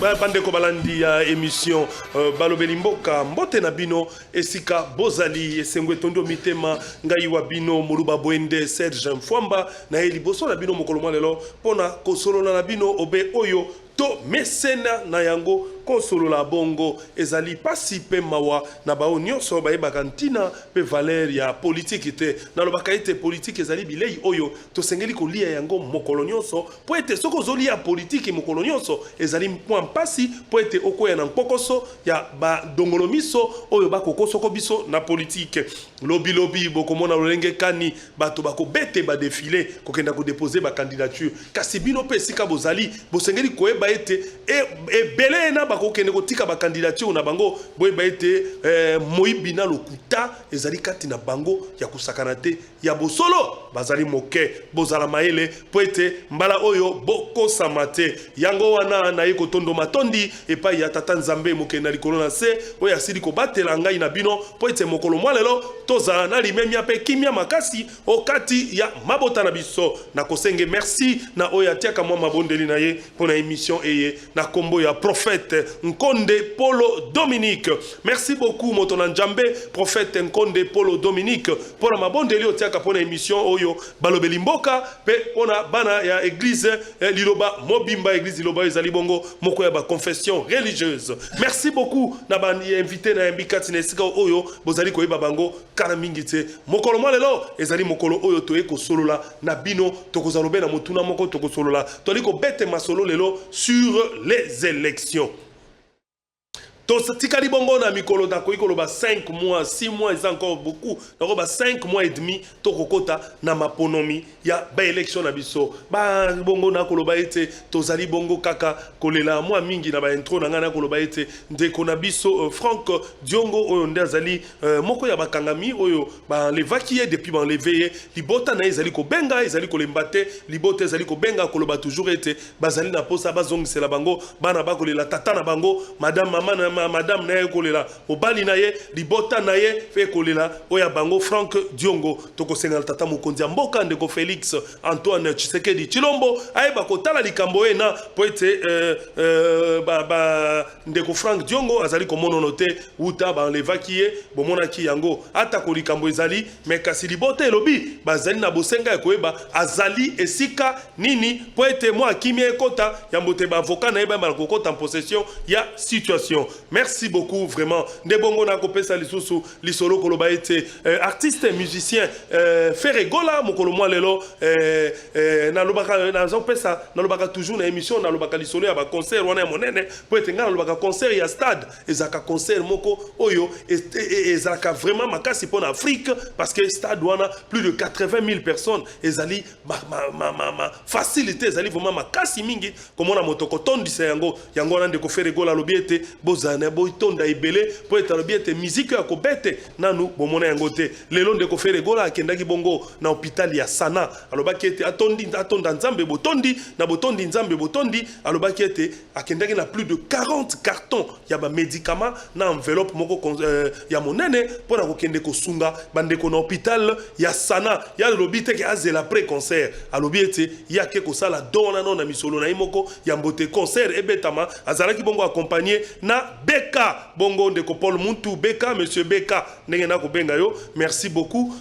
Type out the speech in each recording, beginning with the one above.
bandeko balandi ya émission balobeli mboka mbote na bino esika bozali esengwe tondo mitema ngai wa bino muluba bwende Serge Mfwamba na liboso na bino mokolo lelo pona kosolola na bino obe oyo to mesena na yango kosolola bongo ezali pasi pe mawa na bao nyonso bayebaka ntina pe valeur ya politique te na lobaka ete politique ezali bilei oyo to sengeli kolia yango mokolo nyonso po ete soko ozolia politique mokolo nyonso ezali point pasi po ete okoya na mpokoso ya ba dongolo miso oyo bakokoso ko biso na politique lobi bokomona lolenge kani bato bakobete ba défilé kokenda ko déposer ba candidature kasi bino pe sika bozali bosengeli koyeba ete ebele na bakokende kotika ba candidature na bango boyeba ete moyibi na lokuta ezali kati na bango ya kusakana te ya bosolo bazali moke bozala maele po ete mbala oyo bokosama te yango wana na ye kotondo matondi epai ya tata nzambe mokenda likolo na se oyo asili kobatela ngai na bino po ete mokolo mwa lelo tozala na limemia pe kimia makasi okati ya mabota na biso na kosenge merci na oyo atiaka mwa mabondeli na ye pona émission eye na kombo ya prophète Nkonde Polo Dominique. Merci beaucoup motona njambe prophète Nkonde Polo Dominique pona mabondeli otiaka pona émission oyo balobeli mboka pe pona bana ya église liloba mobimba église liloba ezali bongo moko ya ba confession religieuse. Merci beaucoup na ba invité na mbikati na esika oyo bozali koyeba bango kana mingi te mokolo mwa lelo ezali mokolo oyo toye kosolola na bino tokozalobe na motuna moko tokosolola toliko bete masolo lelo sur les élections. Tikali bongo na mikolo na koikolo ba 5 mois, 6 mois, c'est encore beaucoup. Donc ba 5 mois et demi to kokota na maponomi ya ba élection na biso. Ba bongo na koloba ete tozali bongo kaka kolela moi mingi na ba intro na ngana koloba ete ndeko na biso Franck Diongo oyo ndazali moko ya bakangami oyo ba levakier depuis ban leveiller libota na ezali ko benga ezali ko lembate libota ezali ko benga koloba toujours ete bazali na posa bazongisela bango bana bakolela tata na bango madame mama na madame na kolela obali na ye libota na ye fe kolela oya bango Franck Diongo toko sengal tata mokonzi mboka ndeko Félix Antoine Tshisekedi Chilombo ayeba kotala likambo ena po ete ndeko Franck Diongo azali komono note uta ba levakier bomona ki yango ata ko likambo ezali mais kasi libota elobi bazali na bosenga koyeba azali esika nini po ete moi kimia ekota ya mbote ba avocat na yeba ba kokota en possession ya situation. Merci beaucoup vraiment. Ndebongo na kopesa lisusu lisolo koloba ete artiste musicien Ferregola mokolo mwa lelo na lobaka na zopesa na lobaka toujours na émission na lobaka lisolo ya ba concert wana monene po ete ngana lobaka concert ya stade ezaka concert moko oyo ezaka vraiment makasi pour l'Afrique parce que stade wana plus de 80 000 personnes ezali facilité ezali vraiment makasi mingi comme on a motokotondi yango yango na ndeko Ferregola lobiete bozana boitonda ibele po etalobi ete musique ya kobete nanu bomona yango te lelo ndeko Ferregola akendaki bongo na hôpital ya Sana alobaki ete atonda nzambe botondi na botondi nzambe botondi alobaki ete akendaki na plus de 40 cartons ya ba médicaments na enveloppe moko ya monene pour na kokende kosunga bandeko na hôpital ya Sana ya lobi te ke azela pré concert alobi ete ya ke ko sala dona na misolo na imoko ya mbote concert ebetama azalaki bongo accompagné na Beka bongo ndeko Paul Muntu Beka monsieur Beka ndenge na ko benga yo merci beaucoup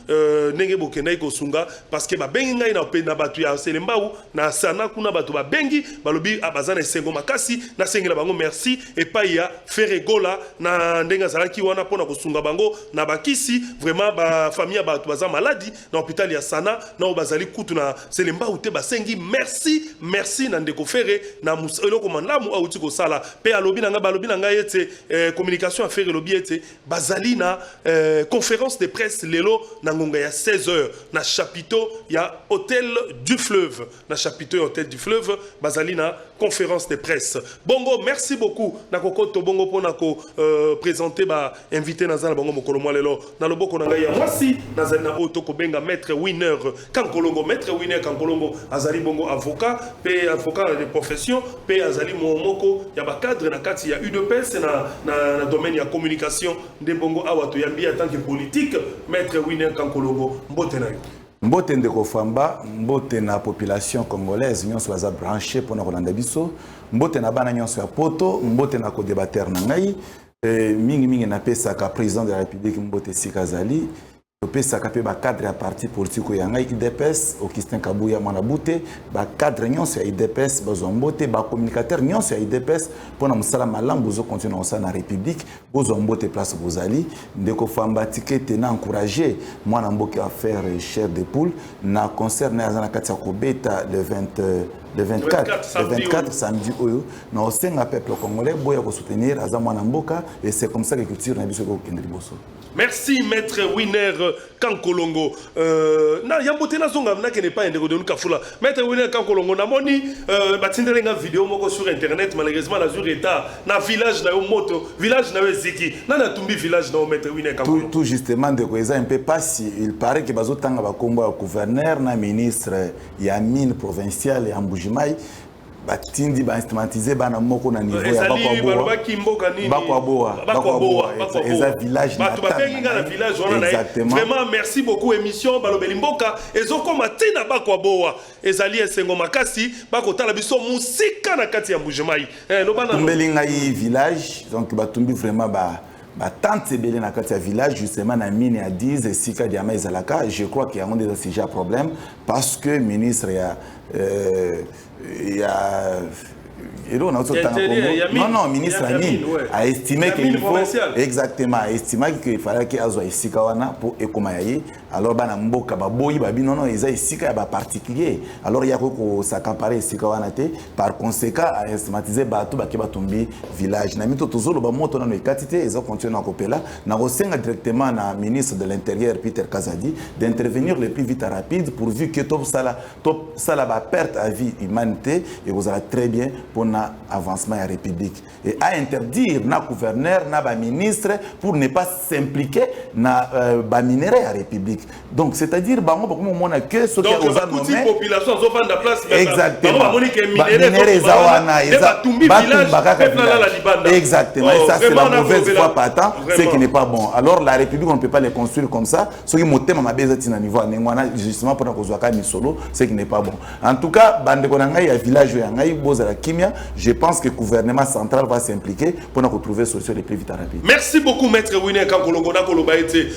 ndenge bokenda ko sunga parce que ba bengi ngai na pena batu ya Selembau na Sana kuna batu ba bengi balobi abazana esengo makasi na sengela bango merci et pa ya Ferregola na ndenge azalaki wana pona ko sunga bango na bakisi vraiment ba famille ya batu baza maladi na hôpital ya Sana na bazali kutu na Selembau te basengi merci na ndeko Ferre na eloko manlamu auti ko sala pe alobi na nga balobi na nga yete communication affaire lobi ete bazali na conférence de presse lelo na ngonga ya 16h na chapiteau ya hôtel du fleuve na chapiteau ya hôtel du fleuve bazali na conférence de presse bongo merci beaucoup na kokoto bongo pona ko présenter ba invité na zala bongo mokolo mwa lelo na loboko na nga ya mwasi na zali na auto ko benga maître winner Kankolongo maître winner Kankolongo azali bongo avocat de profession pe azali moko ya ba cadre na kati ya UDPS na domaine ya communication de bongo awa to yambi en tant que politique maître Winner Kankolongo mbote na yo. Mbote ndeko famba, mbote na population congolaise, nyonso baza branché pour na kolanda biso, mbote na bana nyonso ya poto, mbote na ko débatteur na ngai, mingi na pesa ka président de la République mbote Sikazali, pesa ka pe ba cadre ya parti politique ya ngai IDPS, Augustin Kabuya mwana bute, ba cadre nyonso ya IDPS bazo mbote, ba communicateur nyonso ya IDPS pour na musala malambu bozo continuer au sein na République, bozo mbote place bozali, ndeko famba tikete na encourager mwana mboke à faire chair de poule na concert na za na kati ya kobeta le 24 samedi oyo na osenga peuple congolais boya ko soutenir aza mwana mboka et c'est comme ça que culture na biso ko kendre boso. Merci maître Winner Kankolongo. Na yambote na zonga na ke ne pas ndeko de Kafula. Maître Winner Kankolongo na moni batindele nga vidéo moko sur internet malheureusement la jour état na village na yo moto, village na yo ziki. Na tumbi village na maître Winner Kankolongo. Tout justement de quoi un peu pas si il paraît que bazo tanga ba kombo ya gouverneur na ministre ya mine provinciale ya Mbujimai batindi ba instrumentaliser bana moko na niveau ya bakwaboa eza village na village vraiment merci beaucoup émission balobeli mboka ezokoma tina bakwaboa ezali esengo makasi bakotala biso musika na kati ya Mbujimai lobana mbelinga yi village donc batumbi vraiment ba tante belé na kati ya village justement na mine à 10 et sika diama ezalaka je crois qu'il y a un des sujets problème parce que ministre il y a non, ministre Amine a estimé qu'il faut exactement, a estimé qu'il fallait qu'il y ait Sikawana pour Ekomayaye. Alors, bana mboka baboyi babi non ils a Sika ba particulier. Alors il y a que ça comparer Sikawana te par conséquent a estimatiser bato bakeba tombi village. Na mito tozolo ba moto na ekatité ils ont continué à kopela na rosenga directement na ministre de l'Intérieur Peter Kazadi d'intervenir le plus vite et rapide pourvu que top sala ba perte à vie humanité et vous allez très bien pour avancement à la République et à interdire na gouverneur na ba ministre pour ne pas s'impliquer na ba minerai à la République. Donc c'est-à-dire bango comme on a que ce qui est aux nommés population zo vendre place exactement minerai zawana exactement et ça c'est la mauvaise foi patent ce qui n'est pas bon. Alors la République on ne peut pas les construire comme ça ce qui motema mabeza tina niveau ngwana justement pour na kozwaka ni solo ce qui n'est pas bon. En tout cas bande konanga ya village ya ngai bozala kimia. Je pense que le gouvernement central va s'impliquer pour nous retrouver solution les plus vite rapide. Merci beaucoup maître Winner Kankolongo na koloba ete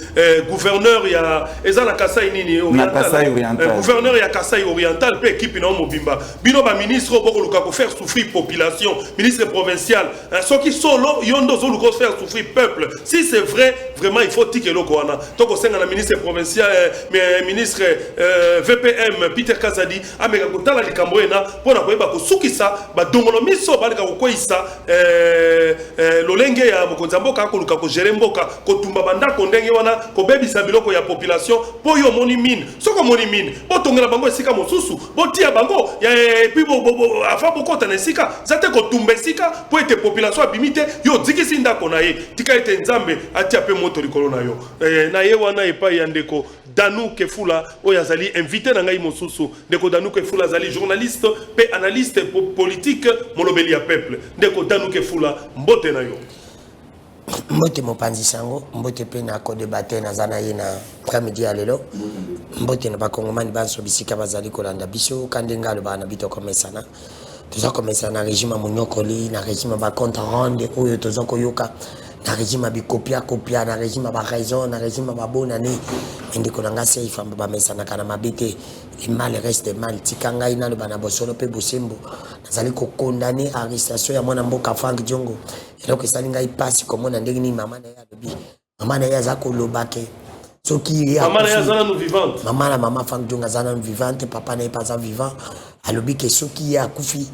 gouverneur ya eza na Kasai nini oriental. Gouverneur ya Kasai oriental pe équipe na mobimba. Bino ba ministre boko luka ko faire souffrir population, ministre provincial, ceux qui solo yondo zo luka faire souffrir peuple. Si c'est vrai, vraiment il faut tirer loko wana. Toko senga na ministre provincial ministre VPM Peter Kazadi ameka kotala likambo ena pona koyeba ko sukisa ba dongolo miso balika kokoisa lolenge ya mokonzi mboka koluka ko gérer mboka ko tumba banda ko ndenge wana ko bebisa biloko ya population po yo moni mine soko moni mine bo tongela bango esika mosusu bo tia bango ya puis bo afa boko tana esika zate ko tumba esika po ete population abimite yo dikisi ndako na ye tika ete nzambe atia pe moto likolo na yo na ye wana epa ya ndeko Danou Kefula oyazali invité na ngai mosusu ndeko Danou Kefula zali journaliste pe analyste politique molobeli ya peuple ndeko Danou Kefula mbote na yo mbote mopanzi sango mbote pe na ko débattre na zana ye na après-midi ya lelo mbote na bakongomani banso bisika bazali kolanda biso kandenga lo bana bito komesana toza komesana na régime monyokoli na régime ba compte rendre oyo toza koyoka na régime bikopia na régime ba raison na régime ba bonane ndiko nanga sei famba ba mesana kana mabete le mal reste mal tikanga ina le bana bosolo pe bosembo nazali ko condamner arrestation ya mwana mboka Frank Diongo eloko esalinga ipasi komona ndenge ni mama na ya lobi mama na ya za ko lobake soki ya mama na ya zana nous vivante mama Frank Diongo zana nous vivante papa na pas vivant alobi ke soki ya kufi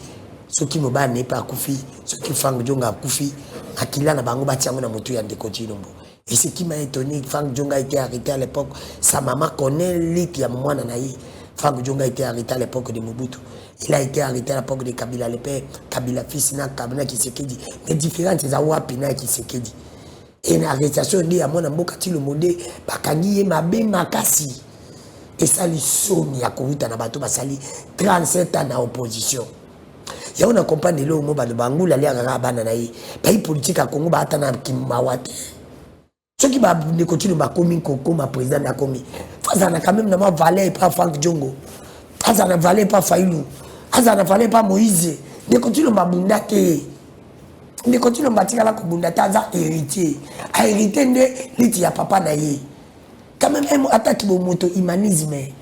soki mobana ne pas kufi soki Frank Diongo akufi akila na bango batiango na motu ya ndeko Chilombo. Et ce qui m'a étonné, Frank Diongo a été arrêté à l'époque. Sa maman connaît l'île à Mouana Naï. Frank Diongo a été arrêté à l'époque de Mobutu. Il a été arrêté à l'époque de Kabila le père, Kabila fils, Kabila Kisekedi. Les différentes c'est à Wapina Kisekedi. Et l'arrestation de Amona Mboka Chilombo, Bakangi Mabe Makasi. Et ça lui sonne à Kouruta Nabato Basali 37 ans en opposition. Ya on accompagne le mot de Bangoula les Arabana naï pays politique à Congo batana qui mawate ce qui va ne continue ma commune Koko ma président na komi Azana quand même n'a pas valé pas Frank Djongo. Azana valé pas Faïlou. Azana valé pas Moïse. Ne continue ma bundate. Ne continue ma tika ko bundate aza héritier. A hérité ne liti ya papa na ye. Quand même un attaque bo moto humanisme.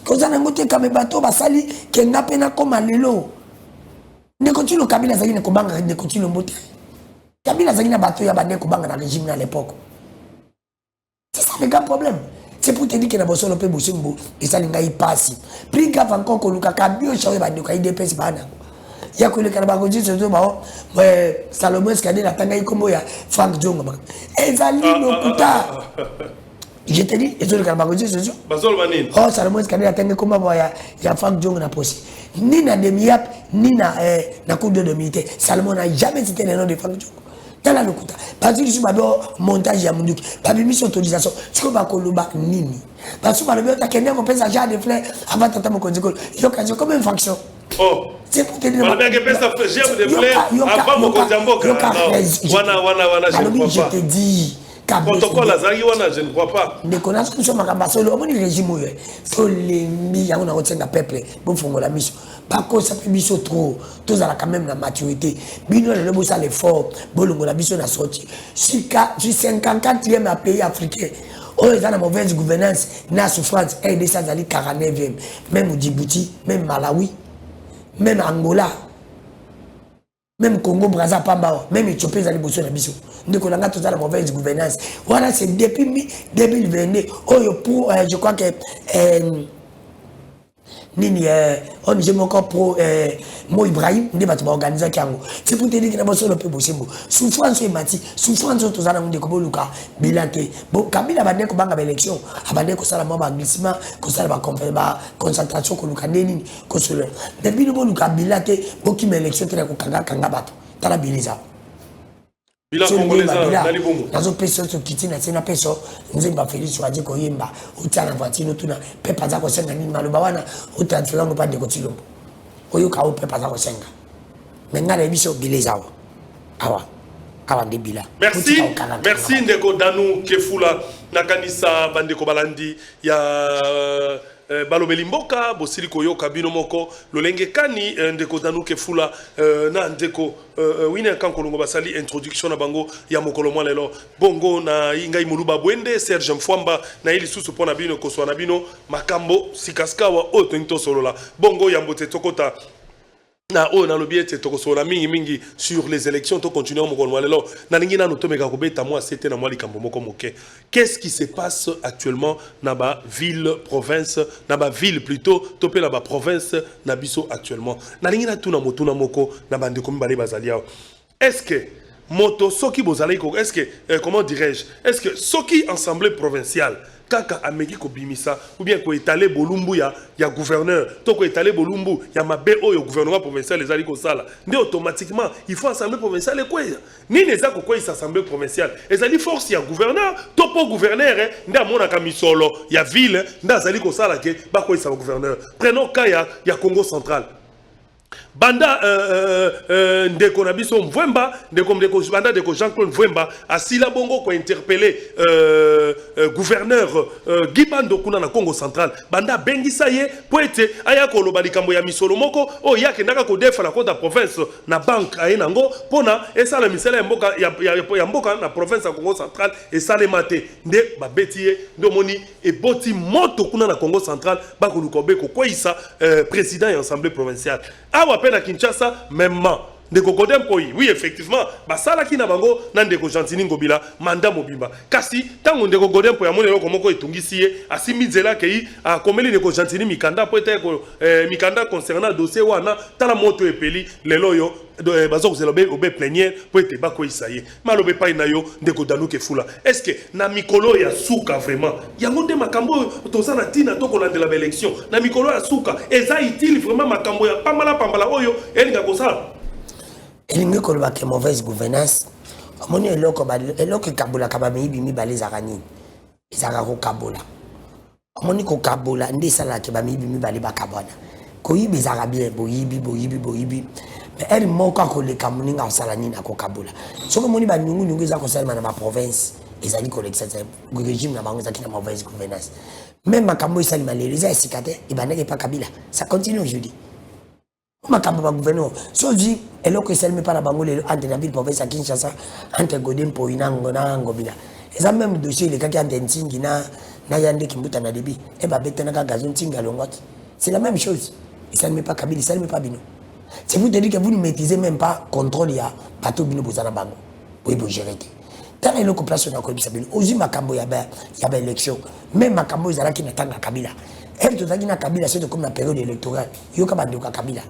Kozana ngote kame bato basali kenga pena koma lelo. Ne continue Kabila zali ne kobanga ne continue moto. Kabila zali na bato ya bande kobanga na régime à l'époque. C'est ça le grand problème. C'est pour te dire que na bosolo pe bosimbo et ça linga y passe. Plus grave encore que Luka Kabio chawe bande ko IDPS bana. Ya ko le kana ba ko jiso zo ba Salomon Skade la tanga ikombo ya Frank Djongo. Ezali no kuta. Je te dis, et le kana ba ko jiso zo. Bazol manine. Oh Salomon Skade la tanga ikombo ya Frank Djongo na posi. Ni na demi-ap ni na coup de demi-té. Salomon n'a jamais cité le nom de Frank Djongo. Tala lokuta parce que je m'adore montage ya munduki ba mission autorisation ce que ba koloba nini parce que ba le ta kende ko pesa ja de fleurs avant tata mo konziko yo kazo comme une fonction oh c'est pour te dire ba bien que pesa ja de fleurs avant mo konzamboka je te dis protocole azali wana je ne crois pas ne connaissons que sama kamba solo omoni régime oyo so lembi yango na otsenga peuple bon fongola mission pas que ça peut biso trop tous à la quand même la maturité bino le bossa l'effort bolongo la biso na sorti sika du 54e pays africain oh ils ont la mauvaise gouvernance na souffrance et de ça ali 49e même Djibouti même Malawi même Angola même Congo Brazza Pamba même Éthiopie ali bosso na biso ndeko langa tous à la mauvaise gouvernance voilà c'est depuis 2022 oh pour je crois que nini on je encore pro Mo Ibrahim ne battu organiser kango c'est pour te dire que na bosso le peu bosembo souffrance et mati souffrance tous à la monde ko luka bilate bon Kabila bande ko banga élection abande ko sala mama glissement ko sala ba concentration ko luka nini ko solo depuis le luka bilate bo ki élection te ko kanga bato tala biliza bila congolaise dali bongo nazo peso to kitina tena peso nzemba Félix waje ko yemba utana vatino tuna pepa za ko senga nini maloba wana utatfela ngo pande ko tilombo oyo ka o pepa za ko senga menga le biso bileza awa ndebila merci ndeko Danou Kefula nakanisa bandeko balandi ya balobeli mboka bosili koyoka bino moko lolenge kani ndeko Danou Kefula na ndeko wina kankolongo basali introduction na bango ya mokolo mwa lelo bongo na ingai muluba bwende Serge Mfwamba na ili susu pona bino koswa na bino makambo sikaskawa oto nto solola bongo ya mbote tokota na o na lobiete tokosola mingi sur les élections to continuer mon kolwalelo na ningi na notomeka kobeta moi c'était na moi likambo moko moke qu'est-ce qui se passe actuellement na ba ville province na ba ville plutôt topé na ba province na biso actuellement na ningi na tuna motuna moko na bande komi bale bazalia est-ce que moto soki bozalai ko est-ce que comment dirais-je est-ce que soki assemblée provinciale kaka ameki ko bimisa ou bien ko étaler bolumbu ya gouverneur to ko étaler bolumbu ya mabe oyo gouvernement provincial les ali ko sala ndi automatiquement il faut assemblée provinciale quoi ni les a ko assemblée provinciale ezali force ya gouverneur to po gouverneur nda mona ka misolo ya ville nda zali ko sala ke ba ko isa gouverneur prenons cas ya Congo central banda ndeko na biso Mvwemba ndeko banda ndeko Jean-Claude Mvwemba asila bongo ko interpeller gouverneur Gibando kuna na Congo central banda bengisa ye po ete aya ko loba likambo ya misolo moko o yake ndaka ko defa la kota province na banque ayenango pona esala misala ya mboka ya mboka na province ya Congo central esale mate nde babetiye ndo moni eboti moto kuna na Congo central ba ko lukobe ko koisa président ya assemblée provinciale awa à Kinshasa même ndeko Godem Poi oui effectivement basala ki na bango na ndeko Gentini Ngobila manda mobimba kasi tango ndeko Godem Poi amone loko moko etungisi ye asimizela kei a komeli ndeko Gentini mikanda po ete ko mikanda concernant dossier wana tala moto epeli lelo yo bazo zelobe obe plénière po ete bako isaye malobe pa na yo ndeko Danou Kefula est-ce que na mikolo ya suka vraiment yango nde makambo tozana tina to ko landela élection na mikolo ya suka eza utile vraiment makambo ya pambala oyo elinga kosala elingi koloba ke mauvaise gouvernance amoni eloko kabola kabami ibimi balezaka nini ezaka ko kabola amoni ko kabola nde sala ke bami ibimi bale bakabona ko yibi zaka bien boyibi mais elle moko ko le kamuninga osala nini ko kabola soko moni ba nyungu za ko salma na ba province ils allaient collecter le régime n'a pas qui n'a mauvaise gouvernance. Même Makambo ça les les escadés et ben pas Kabila. Ça continue aujourd'hui. Makambo ba gouvernement. So dit et là que ça me pas la bango le entre la ville province à Kinshasa entre Godem po inango na ngobila. Et ça même dossier les kaki entre Ntingi na yande kimbuta na debi et ba betena ka gazon Ntinga longote. C'est la même chose. Et ça ne met pas Kabila, ça ne met pas Bino. C'est vous te dire que vous ne maîtrisez même pas contrôle ya bateau Bino bozana bango. Oui, vous gérez. Dans les locaux place on a connu Sabino. Aussi Makambo y a élection. Même Makambo ils qui n'attendent la Kabila. Elle tout ça qui na Kabila c'est comme la période électorale. Yo ka bandoka Kabila.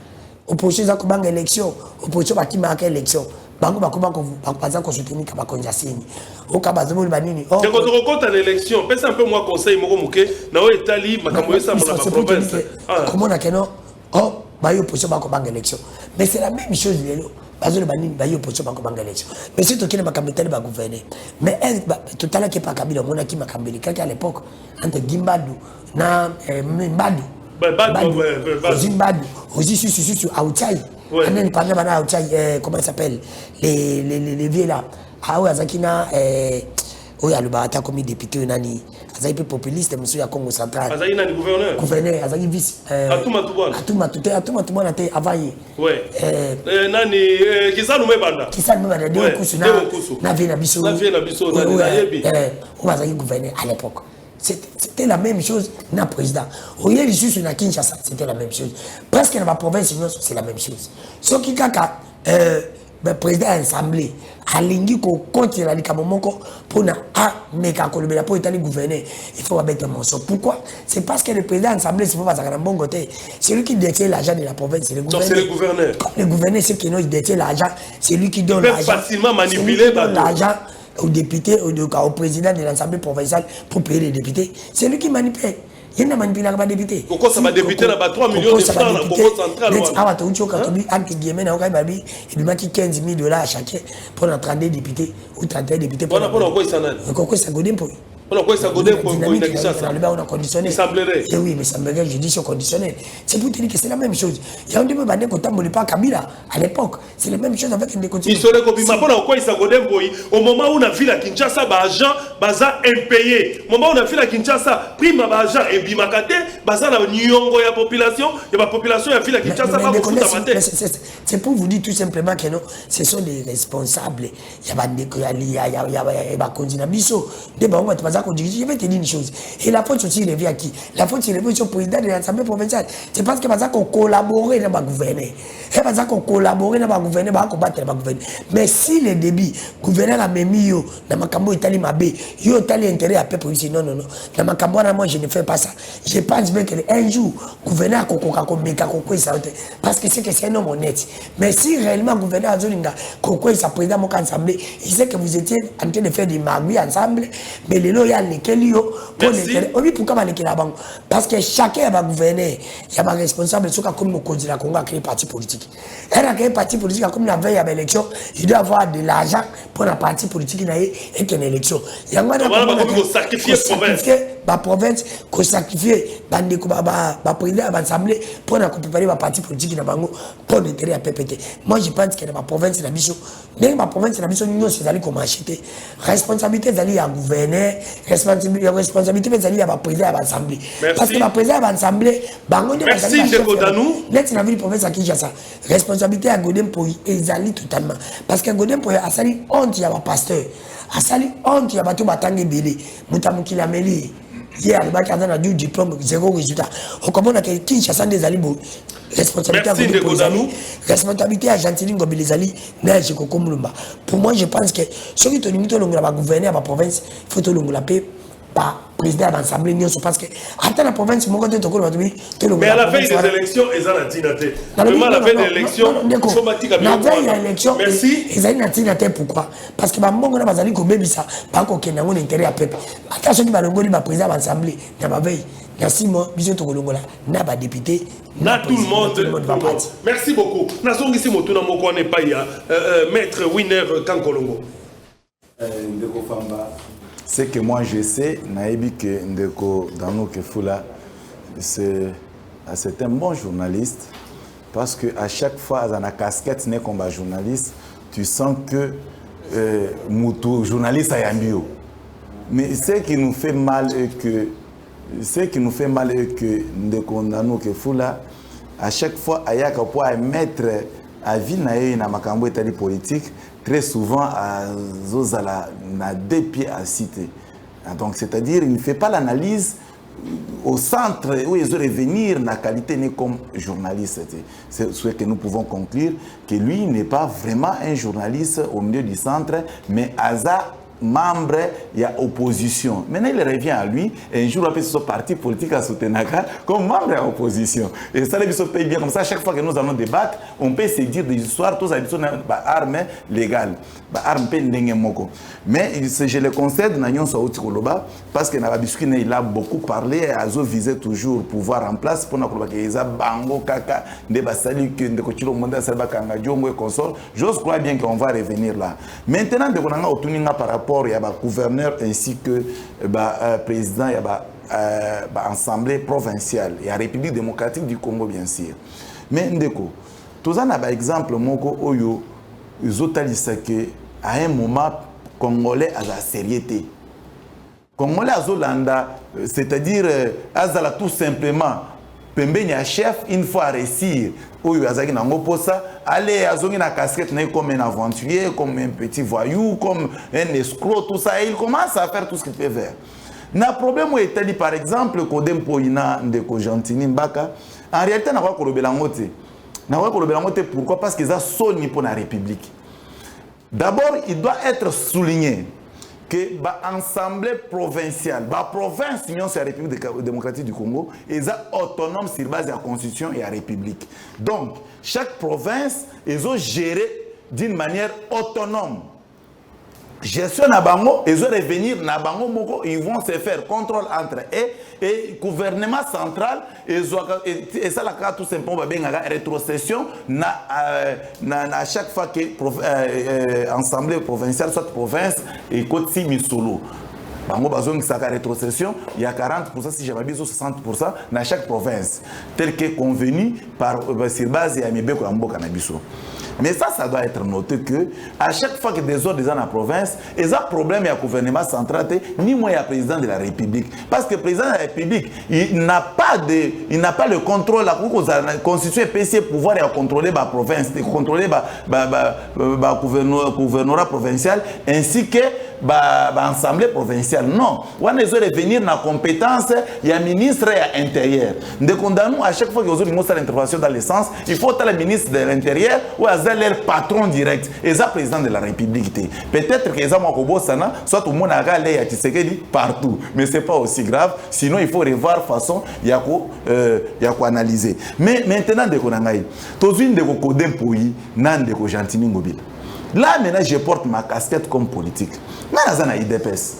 Opposition za kubanga élection, opposition ba ki marquer élection. Bango ba kuba ko baza ko soutenir ka ba konja sini. O ka bazo ba nini? Oh. Quand on compte à l'élection, pèse un peu moi conseil moko muke na o etali Makambo esa na province. Comment na keno? Oh, ba yo opposition ba ko banga élection. Mais c'est la même chose lelo. Bazo le banini ba yo opposition ba ko banga élection. Mais c'est toi qui na Makambo tali ba gouverner. Mais elle tout à l'heure qui pas Kabila mona ki Makambo à l'époque entre Gimbadu na Mbadu. Zimbabwe, aussi sur Aoutai. Comment ça s'appelle? Les vieux là. Ah ouais, Azakina, oui, à l'Ubarata comme député, nani. Azaki populiste, monsieur à Congo central. Azaki nani gouverneur. Gouverneur, Azaki vice. Atouma, availlé. Ouais. Nani, qui ça nous met banda? Qui ça nous met banda? Deux coups, na vie na biso. Na vie na biso, na yebi. On Azaki gouverneur à l'époque. C'était la même chose dans le président. Au lieu de sur la Kinshasa, c'était la même chose. Presque dans la province, c'est la même chose. Ce qui est le président de l'Assemblée, a l'indiqué qu'on continue à pour le gouverner, il faut mettre un mensonge. Pourquoi? C'est parce que le président de l'Assemblée, c'est pas un bon côté. C'est lui qui détient l'argent de la province, c'est le gouverneur. Donc c'est le gouverneur. Comme le gouverneur, c'est qui détient l'argent, c'est lui qui donne l'argent. Il peut facilement manipuler l'argent aux députés, au président de l'Assemblée provinciale pour payer les députés. C'est lui qui manipule. Il y a manipulé les députés. Pourquoi ça va député là-bas 3 millions de francs dans le Congo central? Il m'a dit 15 000 $ à chacun pour 32 députés ou 31 députés. Pourquoi ça n'a pas? On a quoi ça godé pour une on a conditionné. Il semblerait. Oui, mais semblerait, je dis sur conditionnel. C'est pour te dire que c'est la même chose. Il y a un débat de quand on pas Kabila à l'époque. C'est la même chose avec une décontinuité. Il serait comme ça. Pourquoi ça godé au moment où on a vu la Kinshasa, agent baza impayé. Au moment où on a vu la Kinshasa, prime agent et bimakate, baza la nyongo ya population, il y a la population a vu la Kinshasa pas beaucoup d'amateur. C'est pour vous dire tout simplement que non, ce sont les responsables. Il y a pas Kondinabiso. Je vais te dire une chose. Et la faute aussi revient à qui? La faute revient au président de l'Assemblée provinciale. C'est parce que qu'on collaborer dans le gouvernement. C'est parce qu'on collaborer dans le gouvernement, on combattre dans le gouvernement. Mais si le débit, le gouverneur a même mis dans ma cambo Italie mabé, il a intérêt à peu près non. Dans ma cambo, moi je ne fais pas ça. Je pense bien qu'un jour, le gouverneur a ça. Parce que c'est que c'est un homme honnête. Mais si réellement le gouverneur a Zolinga, sa président de l'Assemblée, il sait que vous étiez en train de faire des magouilles ensemble, mais les lois, les Kelio, pourquoi les Kelabang? Parce que chacun va gouverner, il y a un responsable, ce comme le Code de la Congo a créé parti politique. Elle a créé un parti politique, comme la veille à l'élection, il doit avoir de l'argent pour un parti politique et qu'une élection. Il y a un sacrifier la province, qu'on sacrifie la président de l'Assemblée pour préparer le parti politique pour l'intérêt à PPT. Moi, je pense que dans ma province, la mission, dans ma province, la mission, nous, c'est d'aller comme acheter. Responsabilité d'aller à gouverner, responsabilité d'aller à la président de l'Assemblée. Parce que la président de l'Assemblée, merci Ndeko Danou. Let's na ville province à Kinshasa. Responsabilité à Godem pour Ezali totalement. Parce que Godem pour a sali honte ya ba pasteur. A sali honte ya bato batangi belé. Mutamukila meli. Hier le bac a du diplôme zéro résultat. On comprend que Kinshasa des ali bo responsabilité à Godem pour Ezali. Responsabilité à Gentili Ngobili Ezali na Jekoko Mulumba. Pour moi je pense que ceux qui te limitent le gouverner à la province, faut te la paix. Président de l'Assemblée, parce que attends la province, mais à la veille des élections, ils ont la dînaté. Vraiment, à la veille des élections, il faut bâtir la veille des élections, merci. Ils ont la dînaté, pourquoi? Parce que mon gars, ils ont dit que ça, pas qu'on ait un intérêt à peuple. Attention, il va le président de l'Assemblée, dans la veille. Merci, moi, bisous, Togolongola, n'a pas député. N'a tout le monde. Merci beaucoup. Nazong ici, mon tour, mon n'est pas maître Winner Kankolongo. Ndeko Famba. Ce que moi je sais, Naïbi que Ndeko Danou Kefula, c'est un bon journaliste parce qu'à chaque fois, dans la casquette n'est comme un journaliste, tu sens que Moutou, journaliste a un bio. Mais ce qui nous fait mal est que Ndeko Nanu Kefula, à chaque fois, Ayaka pour mettre à vie na makambo etali politique, très souvent à Zozala na deux pieds à citer. Donc c'est-à-dire il ne fait pas l'analyse au centre où ils ont revenir la qualité n'est comme journaliste. C'est ce que nous pouvons conclure que lui n'est pas vraiment un journaliste au milieu du centre, mais Aza membre, il y a opposition. Maintenant, il revient à lui, et un jour, après, ce parti politique à soutenir comme membre de l'opposition. Et ça, les paye bien comme ça. Chaque fois que nous allons débattre, on peut se dire des histoires, tous les armes légales, armes moko. Mais je le concède, parce que il a beaucoup parlé, et Azo visait toujours pouvoir en place pour nous bango kaka de basali que de kochilo monde salba kanga jongo et consort. J'ose croire bien qu'on va revenir là. Maintenant, de konanga otuninga par rapport il y a gouverneur ainsi que président, il y a assemblée provinciale, il y a République démocratique du Congo bien sûr. Mais ndeko, tous en a par exemple moko oyo zotalissake à un moment congolais à la sériété. Congolais à Zolanda, c'est-à-dire azala tout simplement pembeni a chef une fois réussir oyo azaki nango posa aller azongi na casquette comme un aventurier, comme un petit voyou, comme un escroc, tout ça, et il commence à faire tout ce qu'il peut faire. Na problème où est dit par exemple Kodem Poina Ndeko Gentini Mbaka, en réalité n'a pas kolobelangote. N'a pas kolobelangote pourquoi? Parce qu'ils ont sonné pour la République. D'abord, il doit être souligné que l'Assemblée provinciale, la province Union c'est la République démocratique du Congo, est autonome sur base de la Constitution et de la République. Donc, chaque province est gérée d'une manière autonome. Gestion Nabango, ils vont revenir Nabango Moko, ils vont se faire contrôle entre eux et le gouvernement central, et ça la tout simplement une rétrocession à chaque fois que l'Assemblée provinciale, soit province, et côte si misolo. Bango bazong sa rétrocession, il y a 40%, si j'avais dit 60% dans chaque province, tel que convenu par sur base de Amibeko Amboka Nabiso. Mais ça doit être noté que à chaque fois que des autres dans la province, ils ont problème avec le gouvernement central, ni moi le président de la République. Parce que le président de la République, il n'a pas le contrôle, la constitution PC pouvoir de contrôler la province, de contrôler le gouvernorat provincial, ainsi que l'Assemblée provinciale. Non, on est revenir dans la compétence, il y a ministre et intérieur. De condamner à chaque fois que vous avez une intervention dans le sens, il faut être le ministre de l'Intérieur ou leur patron direct, et ça président de la République. Peut-être que ça m'a soit tout le monde a gagné partout, mais c'est pas aussi grave. Sinon, il faut revoir façon il y a quoi analyser. Mais maintenant, de konangai, tous une de Kodem Poyi, nan de Gentini Ngobila. Là maintenant, je porte ma casquette comme politique. Mais na IDPS.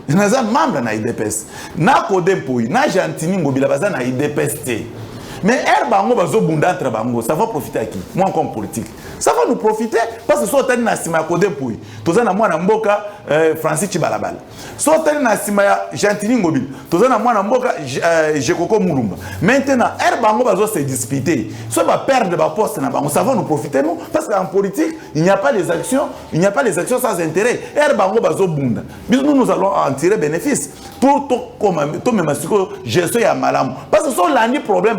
Na membre na IDPS. Na Kodem Poyi, na Gentini Ngobila baza na IDPS. Mais Bango bazo bunda entre bango, ça va profiter à qui? Moi comme politique. Ça va nous profiter parce que si on a na sima Kodem Poyi, toza na mwana mboka Francis Chibalabala. Si on a na sima Gentini Ngobila, toza na mwana mboka Jekoko Mulumba. Maintenant Bango bazo se disputer. Si on va perdre ba poste na bango, ça va nous profiter nous parce qu'en politique, il n'y a pas les actions sans intérêt. Bango bazo bunda. Nous allons en tirer bénéfice. Tout même gestion ya malam. Parce que son l'année problème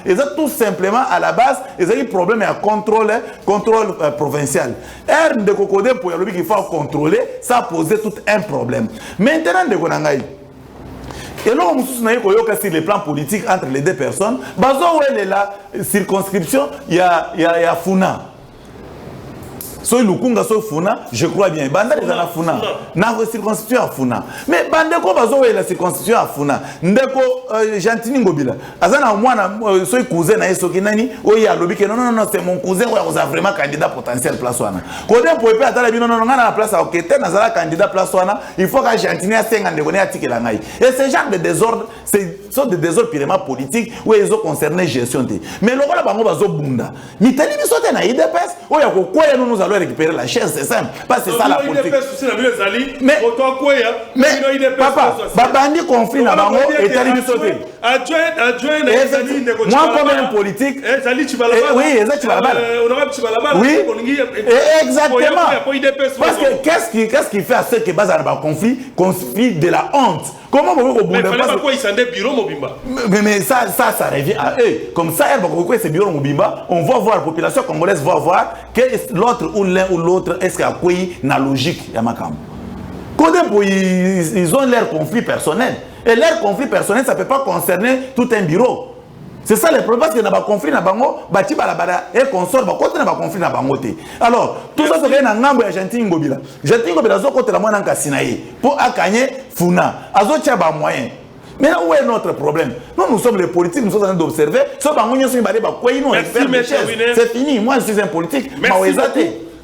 et ça tout simplement à la base, ils ont un problème à contrôle provincial. De Kodem pour lui qu'il faut contrôler, ça posait tout un problème. Maintenant de Konangai. Et là, on a sur les plans politiques entre les deux personnes. Bazo où elle est là, circonscription, il y a Funa. So Lukunga so Funa, je crois bien. Banda les la Funa. Na circonscription à Funa. Mais bandeko bazo la circonscription à Funa. Ndeko Gentini Ngobila. Azana mwana so cousin na esoki nani oya lobi que non c'est mon cousin ou a vraiment candidat potentiel place wana. Kodem pouvait pas attendre non ngana la place à okete na candidat place wana, il faut que Gentini a 50 ndeko ne atikela ngai. Et ce genre de désordre c'est sont des désordres purement politiques où ils ont concerné gestion. Mais le rôle bango bazo bunda. Mitali biso te na IDPS, où ya ko quoi nous allons récupérer la chaise, c'est simple. Parce que c'est ça la politique. Mais papa, babandi conflit na bango et tali biso te. Moi comme un politique, oui, oui, exactement. Parce que qu'est-ce qui fait à ce que base à conflit de la honte? Comment vous mais quoi il s'en est bureau Mobimba? Mais ça revient à eux. Comme ça, c'est bureau Mobimba. On va voir la population congolaise va voir que l'autre ou l'un ou l'autre est-ce qu'il y a quoi na logique ya makam. Ils ont leur conflit personnel. Et leur conflit personnel, ça ne peut pas concerner tout un bureau. C'est ça le problème, parce qu'il y a un conflit dans bango, bati balabala et consort, ba côté na ba conflit na bango te. Alors, tout ça c'est na ngambo ya Gentil Ngobila. Gentil Ngobila zo côté la mwana nkasinaye pour akanye funa. Azo tia ba moyen. Mais là où est notre problème? Nous sommes les politiques, nous sommes en train d'observer. C'est fini. Moi je suis un politique. Merci.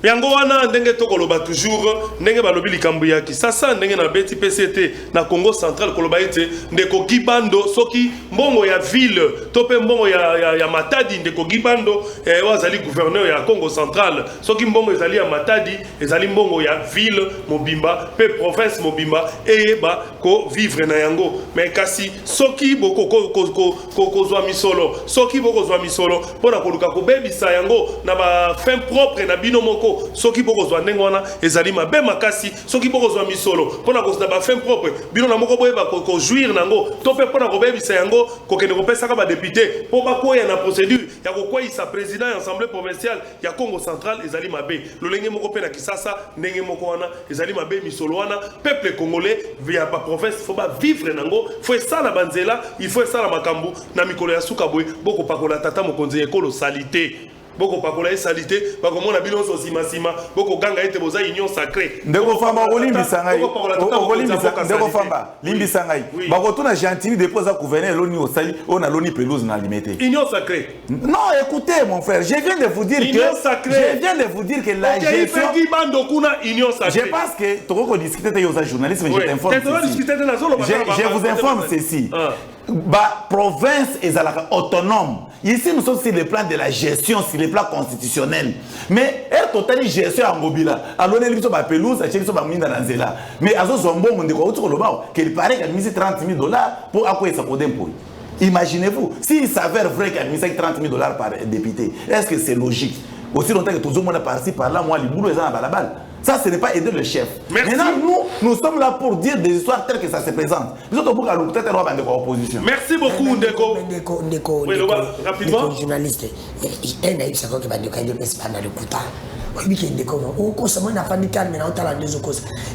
Yango wana ndenge tokoloba toujours ndenge balobi likambo ya Kisasa ndenge na beti PCT na Congo central koloba ete ndeko Gibando soki mbongo ya ville tope mbongo ya Matadi ndeko Gibando wazali gouverneur ya Congo central soki mbongo ezali ya Matadi ezali mbongo ya ville Mobimba pe province Mobimba eyeba ko vivre na yango mais kasi soki boko ko zwa misolo soki boko zwa misolo pona koluka ko bebisa yango na ba fin propre na bino moko soki boko zwa ndengwana ezali mabe makasi soki boko zwa misolo pona ko ba fin propre bino na moko boyeba ko jouir nango tope pona ko bebisa yango ko kende ko pesa ka ba député po ba koya na procédure ya ko koyisa président ya assemblée provinciale ya Congo central ezali mabe lolenge moko pe na Kisasa ndenge moko wana ezali mabe misolo wana peuple congolais via ba province faut ba vivre nango faut ça la banzela il faut ça la makambu na mikolo ya suka boy boko pakola tata mokonzi ekolo salité boko pakola salité bako mona bilonso sima boko ganga ete boza union sacrée ndeko famba olimbisa ngai ndeko famba limbisa ngai bako tuna Gentili déposa gouverneur loni osali on a loni pelouse na limité union sacrée. Non, écoutez mon frère, je viens de vous dire que la gestion union sacrée. Je pense que tu vas discuter de yosa journaliste mais je t'informe je vous informe ceci. Bah, province est autonome. Ici, nous sommes sur le plan de la gestion, sur le plan constitutionnel. Mais elle totale gestion en Ngobila. Alors, elle est sur pelouse, elle est sur Minda Nanzela. Mais à ce moment, on dit qu'il paraît qu'elle a mis $30,000 pour accueillir sa code d'impôt. Imaginez-vous, s'il s'avère vrai qu'elle a mis $30,000 par député, est-ce que c'est logique? Aussi longtemps que tout le monde a parti par là, moi, les boulots, ils ont la balle. Ça, ce n'est pas aider le chef. Merci. Maintenant, nous sommes là pour dire des histoires telles que ça se présente. Nous sommes peut-être en opposition. Merci beaucoup, Ndeko. Oui, rapidement. Journaliste, il y a eu ça qui va dire qu'il y a des coups.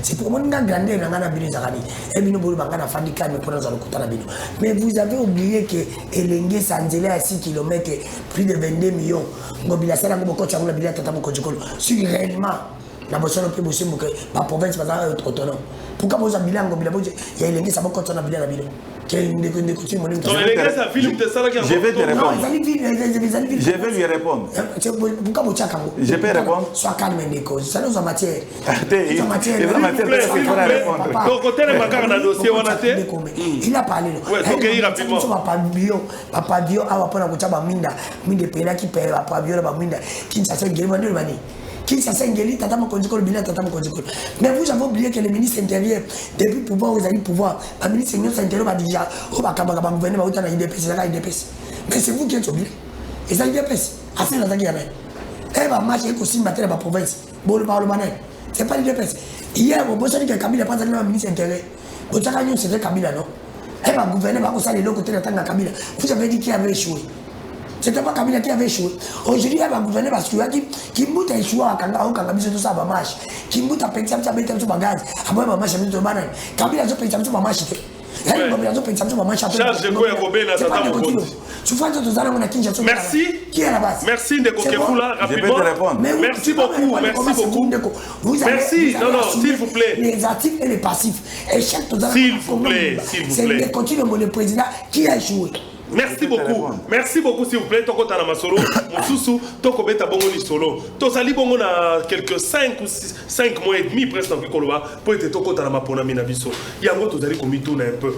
C'est pour moi mais vous avez oublié que Elenge Sanzele à 6 km, plus de 22 millions. Sur réellement, la bossole peut bosser pour que la province va être autonome. Pourquoi vous avez bilan il y a Elenge ça va continuer à bilan la bilan. Je vais te répondre. Je vais lui répondre. Pourquoi vous tchakamo? Je peux répondre. Sois calme, Ndeko. Ça nous en matière. Il a parlé. Papa Dio a appris à Kuchaba Minda. Minda Pena qui perd Papa Dio la Minda. Qui ne s'assène guéri Manu Mani. Qui s'assène guéri Tata Mokonjiko le bilan Tata Mokonjiko. Mais vous avez oublié que le ministre intérieur, depuis le pouvoir, vous avez le pouvoir. Le ministre intérieur va dire oh, bah, gouverner, bah, IDPS. Mais c'est vous qui êtes oublié. Et ça, IDPS. Assez dans la guerre. Eh, bah, marche et aussi matin dans la province. Bon, le parlement. C'est pas l'IDPS. Hier, vous avez dit que Kabila n'a pas le ministre intérieur. Vous avez dit que c'était Kabila, non? Eh, bah, gouverner, bah, vous allez de l'autre côté de la Kabila. Vous avez dit qu'il avait échoué. C'était pas Kabila qui avait échoué. Aujourd'hui, il y a un gouvernement parce qu'il a dit qu'il m'a échoué à Kanga, au Kanga, tout ça, ma marche. Qu'il m'a payé ça, ma gaz. Après, ma marche, je banane. Kabila a payé ça, ma marche. Merci. Qui est à la base? Merci Ndeko Kefula, rapidement. Merci beaucoup. Merci. Non, s'il vous plaît. Les actifs et les passifs. S'il vous plaît. C'est le président qui a échoué. Merci beaucoup, s'il vous plaît. Toko tana masolo, mususu, toko beta bongo ni solo. Tozali bongo na quelques 5 mois et demi presque en Kikoloba pour être toko tana mapona minabiso. Yango tozali komituna un peu.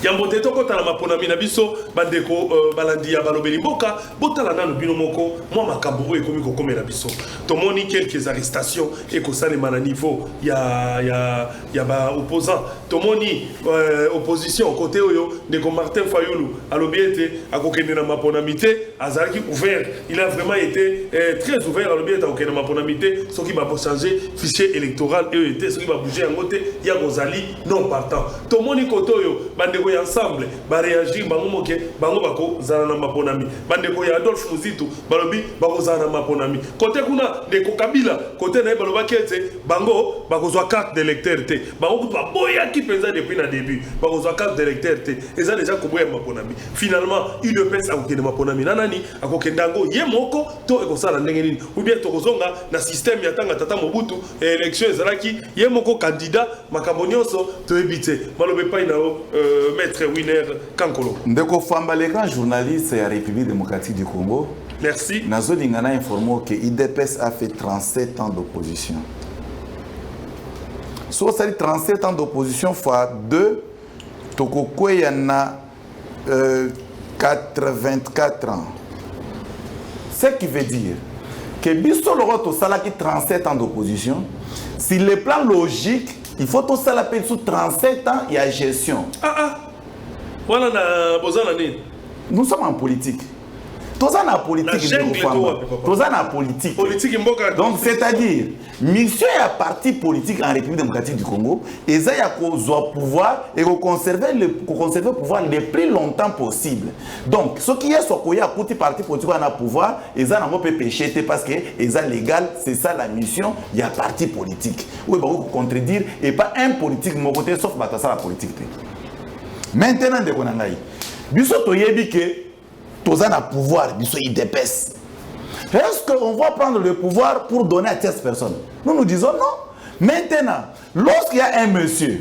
Yambote toko tala maponami na biso bandeko balandi ya balobeli mboka botala nanu bino moko moi makambo ekomi kokome na biso. Tomoni quelques arrestations et kosalema na niveau ya ba opposant. Tomoni opposition côté oyo ndeko Martin Fayulu alobiete akokende na maponamité azalaki ouvert. Il a vraiment été très ouvert alobiete akokende na maponamité ce qui va changer fichier électoral et était ce qui va bouger en côté ya Rosali non partant. Tomoni côté oyo bandeko ya ensemble ba réagir bango moke bango bako zana na maponami. Bandeko ya Adolphe Muzitu balobi bako zana na maponami. Côté kuna ndeko Kabila côté na baloba kete bango bako zwa carte d'électeur te. Bango ba boya ki penza depuis na début. Bako zwa carte d'électeur te. Eza déjà ko boya maponami. Finalement, il ne pense akokende maponami nanani akokendango ye moko to ekosala ndenge nini. Ou bien tokozonga na système ya tanga tata Mobutu élection ezalaki ye moko candidat makambo nyonso to ebite. Malobe pa inao maître Winner Kankolo. Ndeko Famba, les grands journalistes de la République démocratique du Congo. Merci. Nazo Lingana informé que IDPS a fait 37 ans d'opposition. Soit ça dit 37 ans d'opposition fois 2, Tokoko y en a 84 ans. Ce qui veut dire que Bisso Loroto Salaki 37 ans d'opposition, sur le plan logique, il faut tout ça l'appeler sous 37 ans, il y a gestion. Voilà, nous sommes en politique. Tous en a politique. Tous en a politique. Donc, c'est-à-dire, mission est à parti politique en République démocratique du Congo, et ça y a pouvoir et conserver le pouvoir le plus longtemps possible. Donc, ce qui est ce qu'il y a parti politique en a pouvoir, et ça n'a pas péché parce que c'est légal, c'est ça la mission, il y a parti politique. Oui, bah, vous contredire, et pas un politique, mon côté, sauf que ça la politique. Maintenant, de Konangaï, biso toyebi que tous en a pouvoir, biso IDPS. Est-ce qu'on va prendre le pouvoir pour donner à tierce personne? Nous disons non. Maintenant, lorsqu'il y a un monsieur,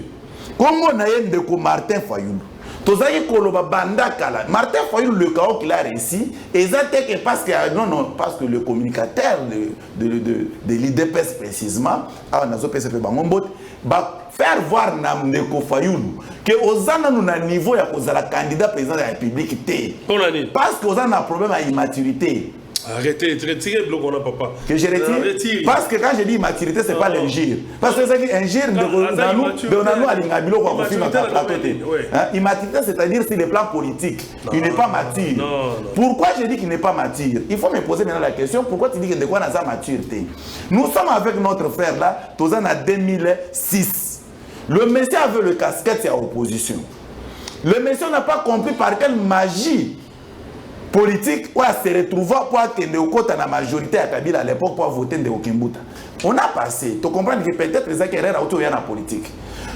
comme on a eu de Martin Fayulu, Martin Fayulu, le chaos qu'il a réussi, parce que le communicateur de l'IDPS précisément, faire voir Namdeko Fayulu que Ozana nous na niveau ya kozala candidat président de la République parce que Ozana a un problème à immaturité. Arrêtez, retirez le bloc, on a papa. Que je retire. Parce que quand je dis immaturité, c'est pas l'ingir. Parce que c'est ingir immaturité, c'est-à-dire sur le plan politique. Il n'est pas mature. Pourquoi je dis qu'il n'est pas mature? Il faut me poser maintenant la question, pourquoi tu dis que de quoi on a sa maturité? Nous sommes avec notre frère là, Tozan en 2006. Le monsieur avait le casquette à opposition. Le monsieur n'a pas compris par quelle magie politique ou à se retrouver pour être dans la majorité à Kabila à l'époque pour voter de Okimbuta. On a passé. Tu comprends que peut-être les acquéreurs autour de la politique.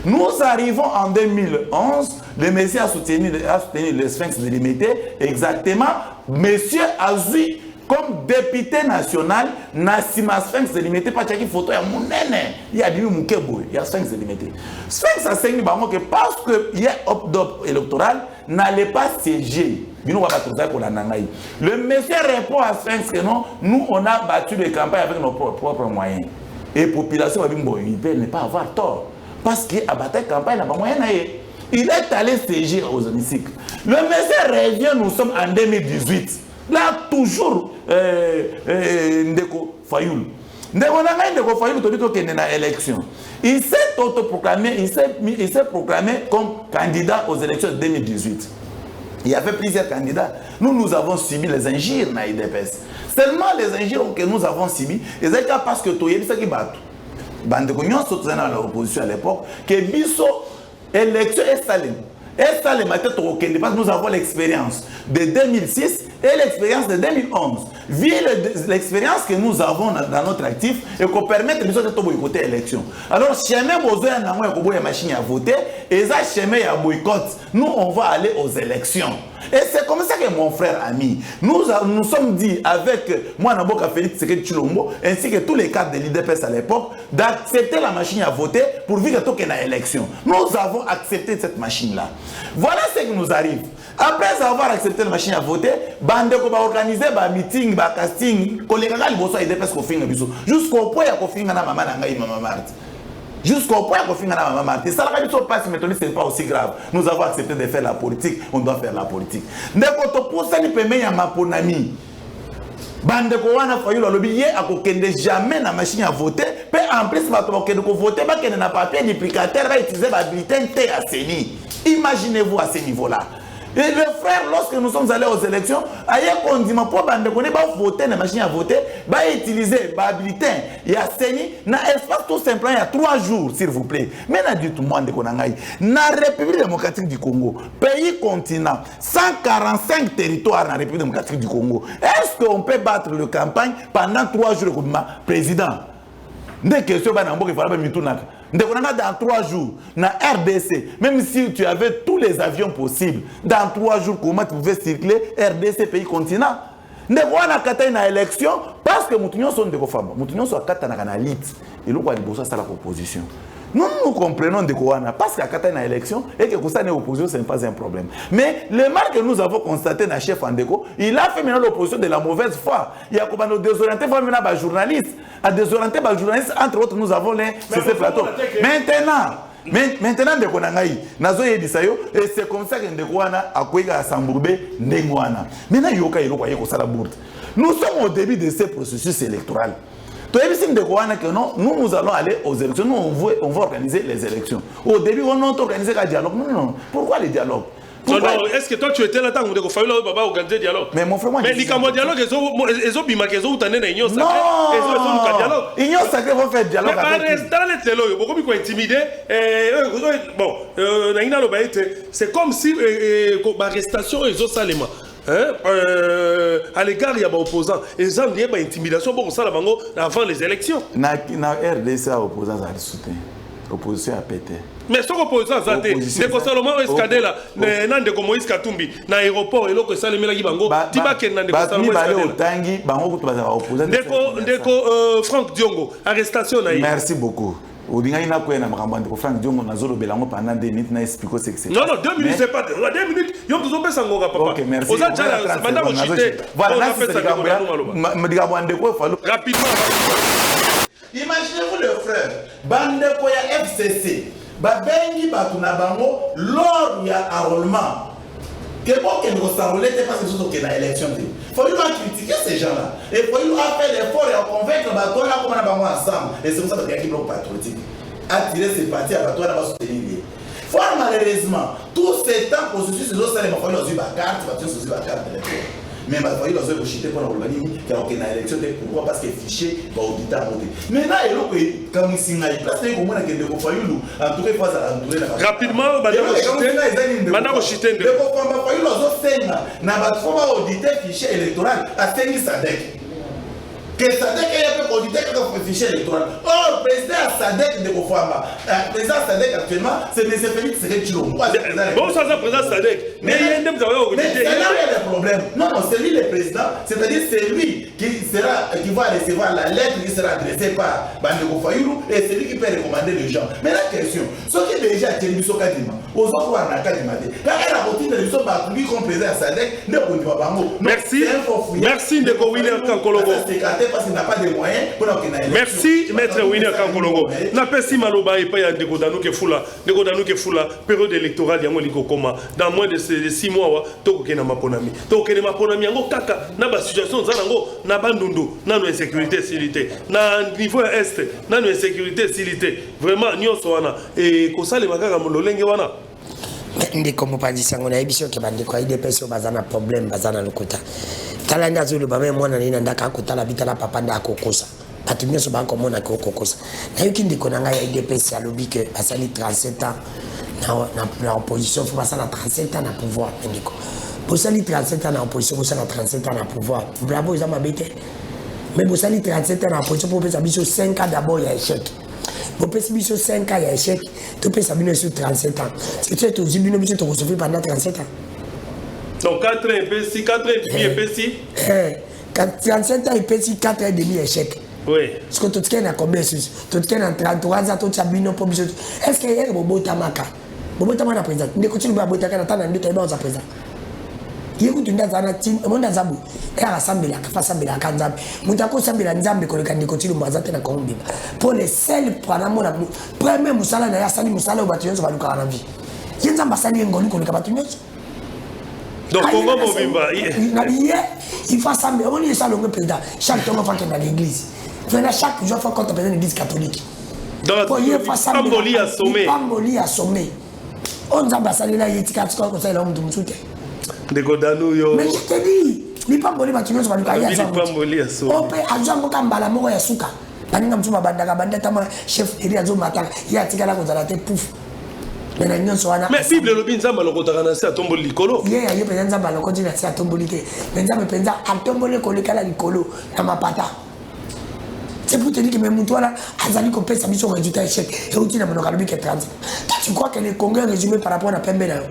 Nous arrivons en 2011, le monsieur a soutenu le Sphinx de Limité, exactement. Monsieur Azui, comme député national, Nassima Sphinx de Limité, pas de photo, il y a du Moukebo, il y a Sphinx de Limité. Sphinx a saigné que parce qu'il y a op-dop électoral, n'allait pas siéger. Le monsieur répond à Sphinx que non, nous on a battu les campagnes avec nos propres moyens. Et la population va dire, bon, il ne peut pas avoir tort. Parce qu'il a battu la campagne, il n'a pas moyen. Il est allé siéger aux hémicycles. Le monsieur revient, nous sommes en 2018. Là, toujours, Ndeko Fayulu. Ndeko Fayulu, tu dis qu'il y a une élection. Il s'est autoproclamé, il s'est proclamé comme candidat aux élections de 2018. Il y avait plusieurs candidats. Nous avons subi les injures dans l'IDPS. Seulement les injures que nous avons subies, c'est parce que tout le monde qui bat. Bandeko nyon soutenu dans l'opposition à l'époque, que biso élection est salée. Et ça, les matins, parce que nous avons l'expérience de 2006 et l'expérience de 2011. Vu l'expérience que nous avons dans notre actif et qu'on permet de boycotter l'élection. Alors, si jamais vous avez une machine à voter, et ça, si jamais il y a boycott, nous, on va aller aux élections. Et c'est comme ça que mon frère a mis. Nous sommes dit avec moi, Naboka Félix Tshisekedi Tshilombo, ainsi que tous les cadres de l'IDPS à l'époque, d'accepter la machine à voter pour vivre qu'il y ait une élection. Nous avons accepté cette machine-là. Voilà ce qui nous arrive. Après avoir accepté la machine à voter, Bandeko va organiser un meeting, un casting, jusqu'au point où il y a un maman Nangaï Maman Marti. Jusqu'au point qu'on finit à maman. Et ça, la passe, mais ce n'est pas aussi grave. Nous avons accepté de faire la politique, on doit faire la politique. N'importe pour ça, il peut mettre ma ponami. Bande ko wana fayu la lobby a ko kende jamais na machine à voter. Pe en plus ba to kende ko voter ba kende na papier duplicateur va utiliser ba bulletin T à CENI. Imaginez-vous à ce niveau-là. Et le frère, lorsque nous sommes allés aux élections, ailleurs qu'on dit, pour bande qu'on va voter, la machine à voter, va utiliser le bulletin. Il y a CENI, na espace tout simplement, il y a 3 jours, s'il vous plaît. Mais n'a du tout moins de Konangaï. Na République démocratique du Congo, pays continent, 145 territoires dans la République démocratique du Congo. Est-ce qu'on peut battre le campagne pendant 3 jours comme président? Des questions, il faut dans 3 jours, dans RDC, même si tu avais tous les avions possibles, dans 3 jours, comment tu pouvais circuler RDC, pays continent? Nous avons une élection parce que nous sommes des femmes. Nous sommes des élites. Et nous avons besoin de la proposition. Nous comprenons de quoi parce qu'il y a une élection et que ça n'est opposition, ce n'est pas un problème. Mais le mal que nous avons constaté dans le chef Andeko, il a fait maintenant l'opposition de la mauvaise foi. Il y a comme nous désorienté les journalistes. À désorienter les journalistes, entre autres, nous avons les plateaux. Maintenant, de Konangaï, nazo yedisayo et c'est comme ça que Ndekwana a kwega Sambourbe Ndengwana. Maintenant, yoka yoko yeko sala bourde. Nous sommes au début de ce processus électoral. Nous allons aller aux élections. Nous, on va organiser les élections. Au début, on a organisé un dialogue. Non. Pourquoi le dialogue? Non, est-ce que toi tu étais là tant que tu as organisé le dialogue? Mais mon frère, moi, mais les dialogue, ils ont bimaki, ils ont tenu une union sacrée. Non, dialogue. Union sacrée vont faire dialogue. Mais par l'instant, les télos, beaucoup plus intimidés. Bon, c'est comme si l'arrestation, ils ont salement. À l'égard, il y a des opposants. Ils ont une intimidation pour ça avant les élections. Dans RDC, opposants à soutien. L'opposition a pété. Mais ce opposant, ça a été. C'est comme ça, le moment escadé là, Nande comme Moïse Katumbi, dans l'aéroport, et là, que ça le met là, Bango, Tibaken, Nande comme Franck Diongo, arrestation. Merci beaucoup. Franck Diongo pendant 2 minutes, n'a expliqué ce que c'est. Non, 2 minutes, c'est pas. 2 minutes, il y a besoin de ça, papa. Ok, merci. Rapidement. Imaginez-vous le frère, Bandeko ya FCC, Babengi Batunabango, lors il y a enrôlement. Que bon qu'il nous s'enrôler, parce que c'est dans l'élection. Il faut critiquer ces gens-là. Et il faut faire l'effort et convaincre Batola comme on a bango ensemble. Et c'est pour ça qu'il y a qui bloque patriotique. Attirer ces partis à Batola va soutenir. Fort malheureusement, tous ces temps processus, ils ont salé, il faut leur dire carte, ils vont dire carte d'électeur. Mais il faut leur dire pour l'Albanie, qu'il y a une élection. Pourquoi? Parce que le fichier va auditer. Maintenant, il y a comme ici, il y a une place qui est comme en tout cas, il faut entourer la rapidement, maintenant, vous chitez. Il faut auditer le fichier électoral à Sadek. Que Sadek ait audité le fichier électoral. Or, le président Sadek de Kofamba, le président Sadek actuellement, c'est M. Félix Sekechilombo. Bon, ça, c'est le président Sadek. Mais il y a des problèmes. Non, c'est lui le président, c'est-à-dire c'est lui qui va recevoir la lettre qui sera adressée par Bandeko Fayulu et c'est lui qui peut recommander les gens. Mais la question, ce qui est déjà Thierry Kadima, aux autres on a Kadima, quand elle a voté de l'histoire par lui comme président Sadek, ne peut pas bango. Merci de Winner Kankologo. Parce qu'il n'a pas de moyens pour merci, maître Winner Kankologo. N'a pas si maloba et pas ya Dekodanu ke fula, période électorale yango liko koma. Dans moins de 6 mois, toko na maponami. Toko na maponami yango kaka na ba situation zanango na bandundu, na no insécurité silité. Na niveau est, na no insécurité silité. Vraiment nyonso wana et ko sale makaka mololenge wana. Ndeko mopandisi yango na ebiso ke bandeko aide peso bazana problème bazana lokota. Tala ndazo le baba mwana nina ndaka kotala bitala papa ndako kokosa. Batu nyonso ba komona ko kokosa. Na yoki ndeko nanga ya IDPS ya lobi ke basali 37 ans na opposition faut basala 37 ans na pouvoir ndeko. Bosali 37 ans na opposition bosala 37 ans na pouvoir. Bravo ils ont mabete. Mais bosali 37 ans na opposition pour pesa biso 5 ans d'abord ya échec. Vous pouvez biso 5 ans ya échec. Tu peux sabino sur 37 ans. C'est que tu es aussi bino biso to souffrir pendant 37 ans. Donc 4 ans et puis 4 ans et demi et puis 37 ans et puis 4 ans et demi échec. Oui. Parce que tout ce qui est combien de tout ce qui est en 33 ans, tout ça bino pour biso. Est-ce qu'il y a un bobo tamaka? Bobo tamaka président. Ne continue pas bobo tamaka dans 2 ans président. yekuti ndazana tin monda zabu era sambela ka sambela ka nzambe mutako sambela nzambe koleka ndiko tilo mbazate na kombimba pour les seuls pana mona premier musala na ya sali musala obatu yonzo baluka na vie yenza mbasali ngoli koleka batu nyonso donc Congo mobimba il faut sambé on y ça le président chaque temps on va dans l'église venez chaque jour faut quand on dans l'église catholique donc pamboli à sommet on nzamba sali la yetika tsiko ko sala mtu mtsute ndeko danu yo mais je te dis ni pamboli ba tunyo ba lukaya za pamboli ya sommet ope azango kambala moko ya suka baninga mtuma banda tama chef eri azo mataka ya tikala ko zala te pouf mais Bible le bin nzamba lokotaka na se atomboli likolo ye ayo penza nzamba lokoti na se atomboli te nzamba penza atomboli kolekala likolo na mapata c'est pour te dire que même toi là azali ko pesa biso résultat échec et outil na monoka lobi que 30 tu crois que le Congo est résumé par rapport à Pembe là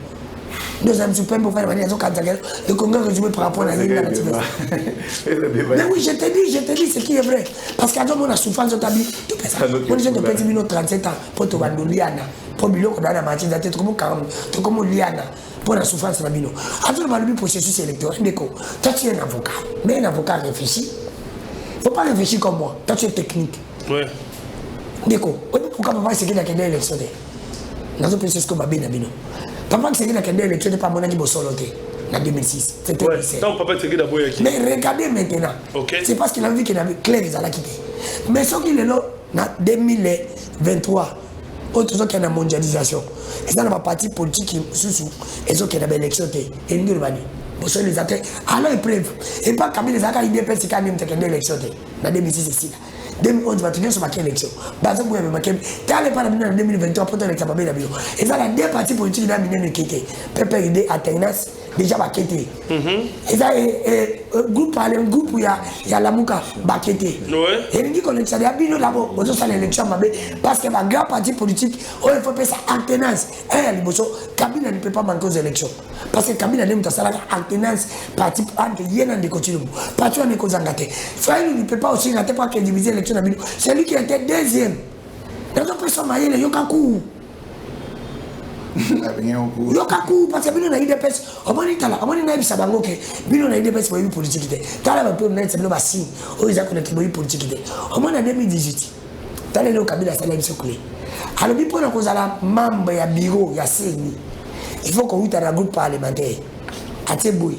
nous avons super pour faire manière le Congo est résumé par rapport à la ligne mais oui je te dis ce qui est vrai parce qu'à mon a souffrance de tabi tu penses moi je te peux dire 37 ans pour te vendre liana pour biloko dans la machine d'être comme 40 tu comme liana pour la souffrance de bino attends va le processus électoral ndeko toi tu es un avocat mais un avocat réfléchi faut pas réfléchir comme moi toi tu es technique ouais ndeko pourquoi papa c'est qu'il y a qu'une élection dans un processus comme babina bino papa c'est qu'il y a qu'une élection pas mon ami bosoloté en 2006 c'était donc papa c'est qu'il a boyaki mais regardez maintenant okay. C'est parce qu'il a vu qu'il avait clair les ala quitté mais ce qu'il est là en 2023 autre chose qu'il y a la mondialisation et ça n'a parti politique sous et ce qu'il y a l'élection et nous le bani pour ceux les attraits alors ils preuve et pas comme les accords IDPS qui a même une élection en 2006 ici 2011 va tenir sur ma élection base pour me marquer t'allais pas en 2023 pour ton examen bien bien et ça la deux partis politiques là mine quitter PPRD alternance déjà va quitter et ça groupe parler groupe il y a la muka va quitter et il dit qu'on est ça bien là-bas on ça l'élection parce que ma grand parti politique il faut faire ça alternance et le bosso Kabila ne peut pas manquer aux élections parce que Kabila n'aime pas ça alternance parti entre yena de continuer parti on est kozangate frère il ne peut pas aussi rater pas que diviser l'élection c'est lui qui était deuxième dans une personne maïle yokaku yokaku parce que bino na IDPS omoni tala omoni na ibisa bango ke bino na IDPS pour politique te tala ba peu na sebino ba si o iza connaître boyi politique te omoni na 2018 tala le Kabila sala ibisa kule alors bi pona kozala membre ya bureau ya CENI il faut qu'on ait un groupe parlementaire à Teboui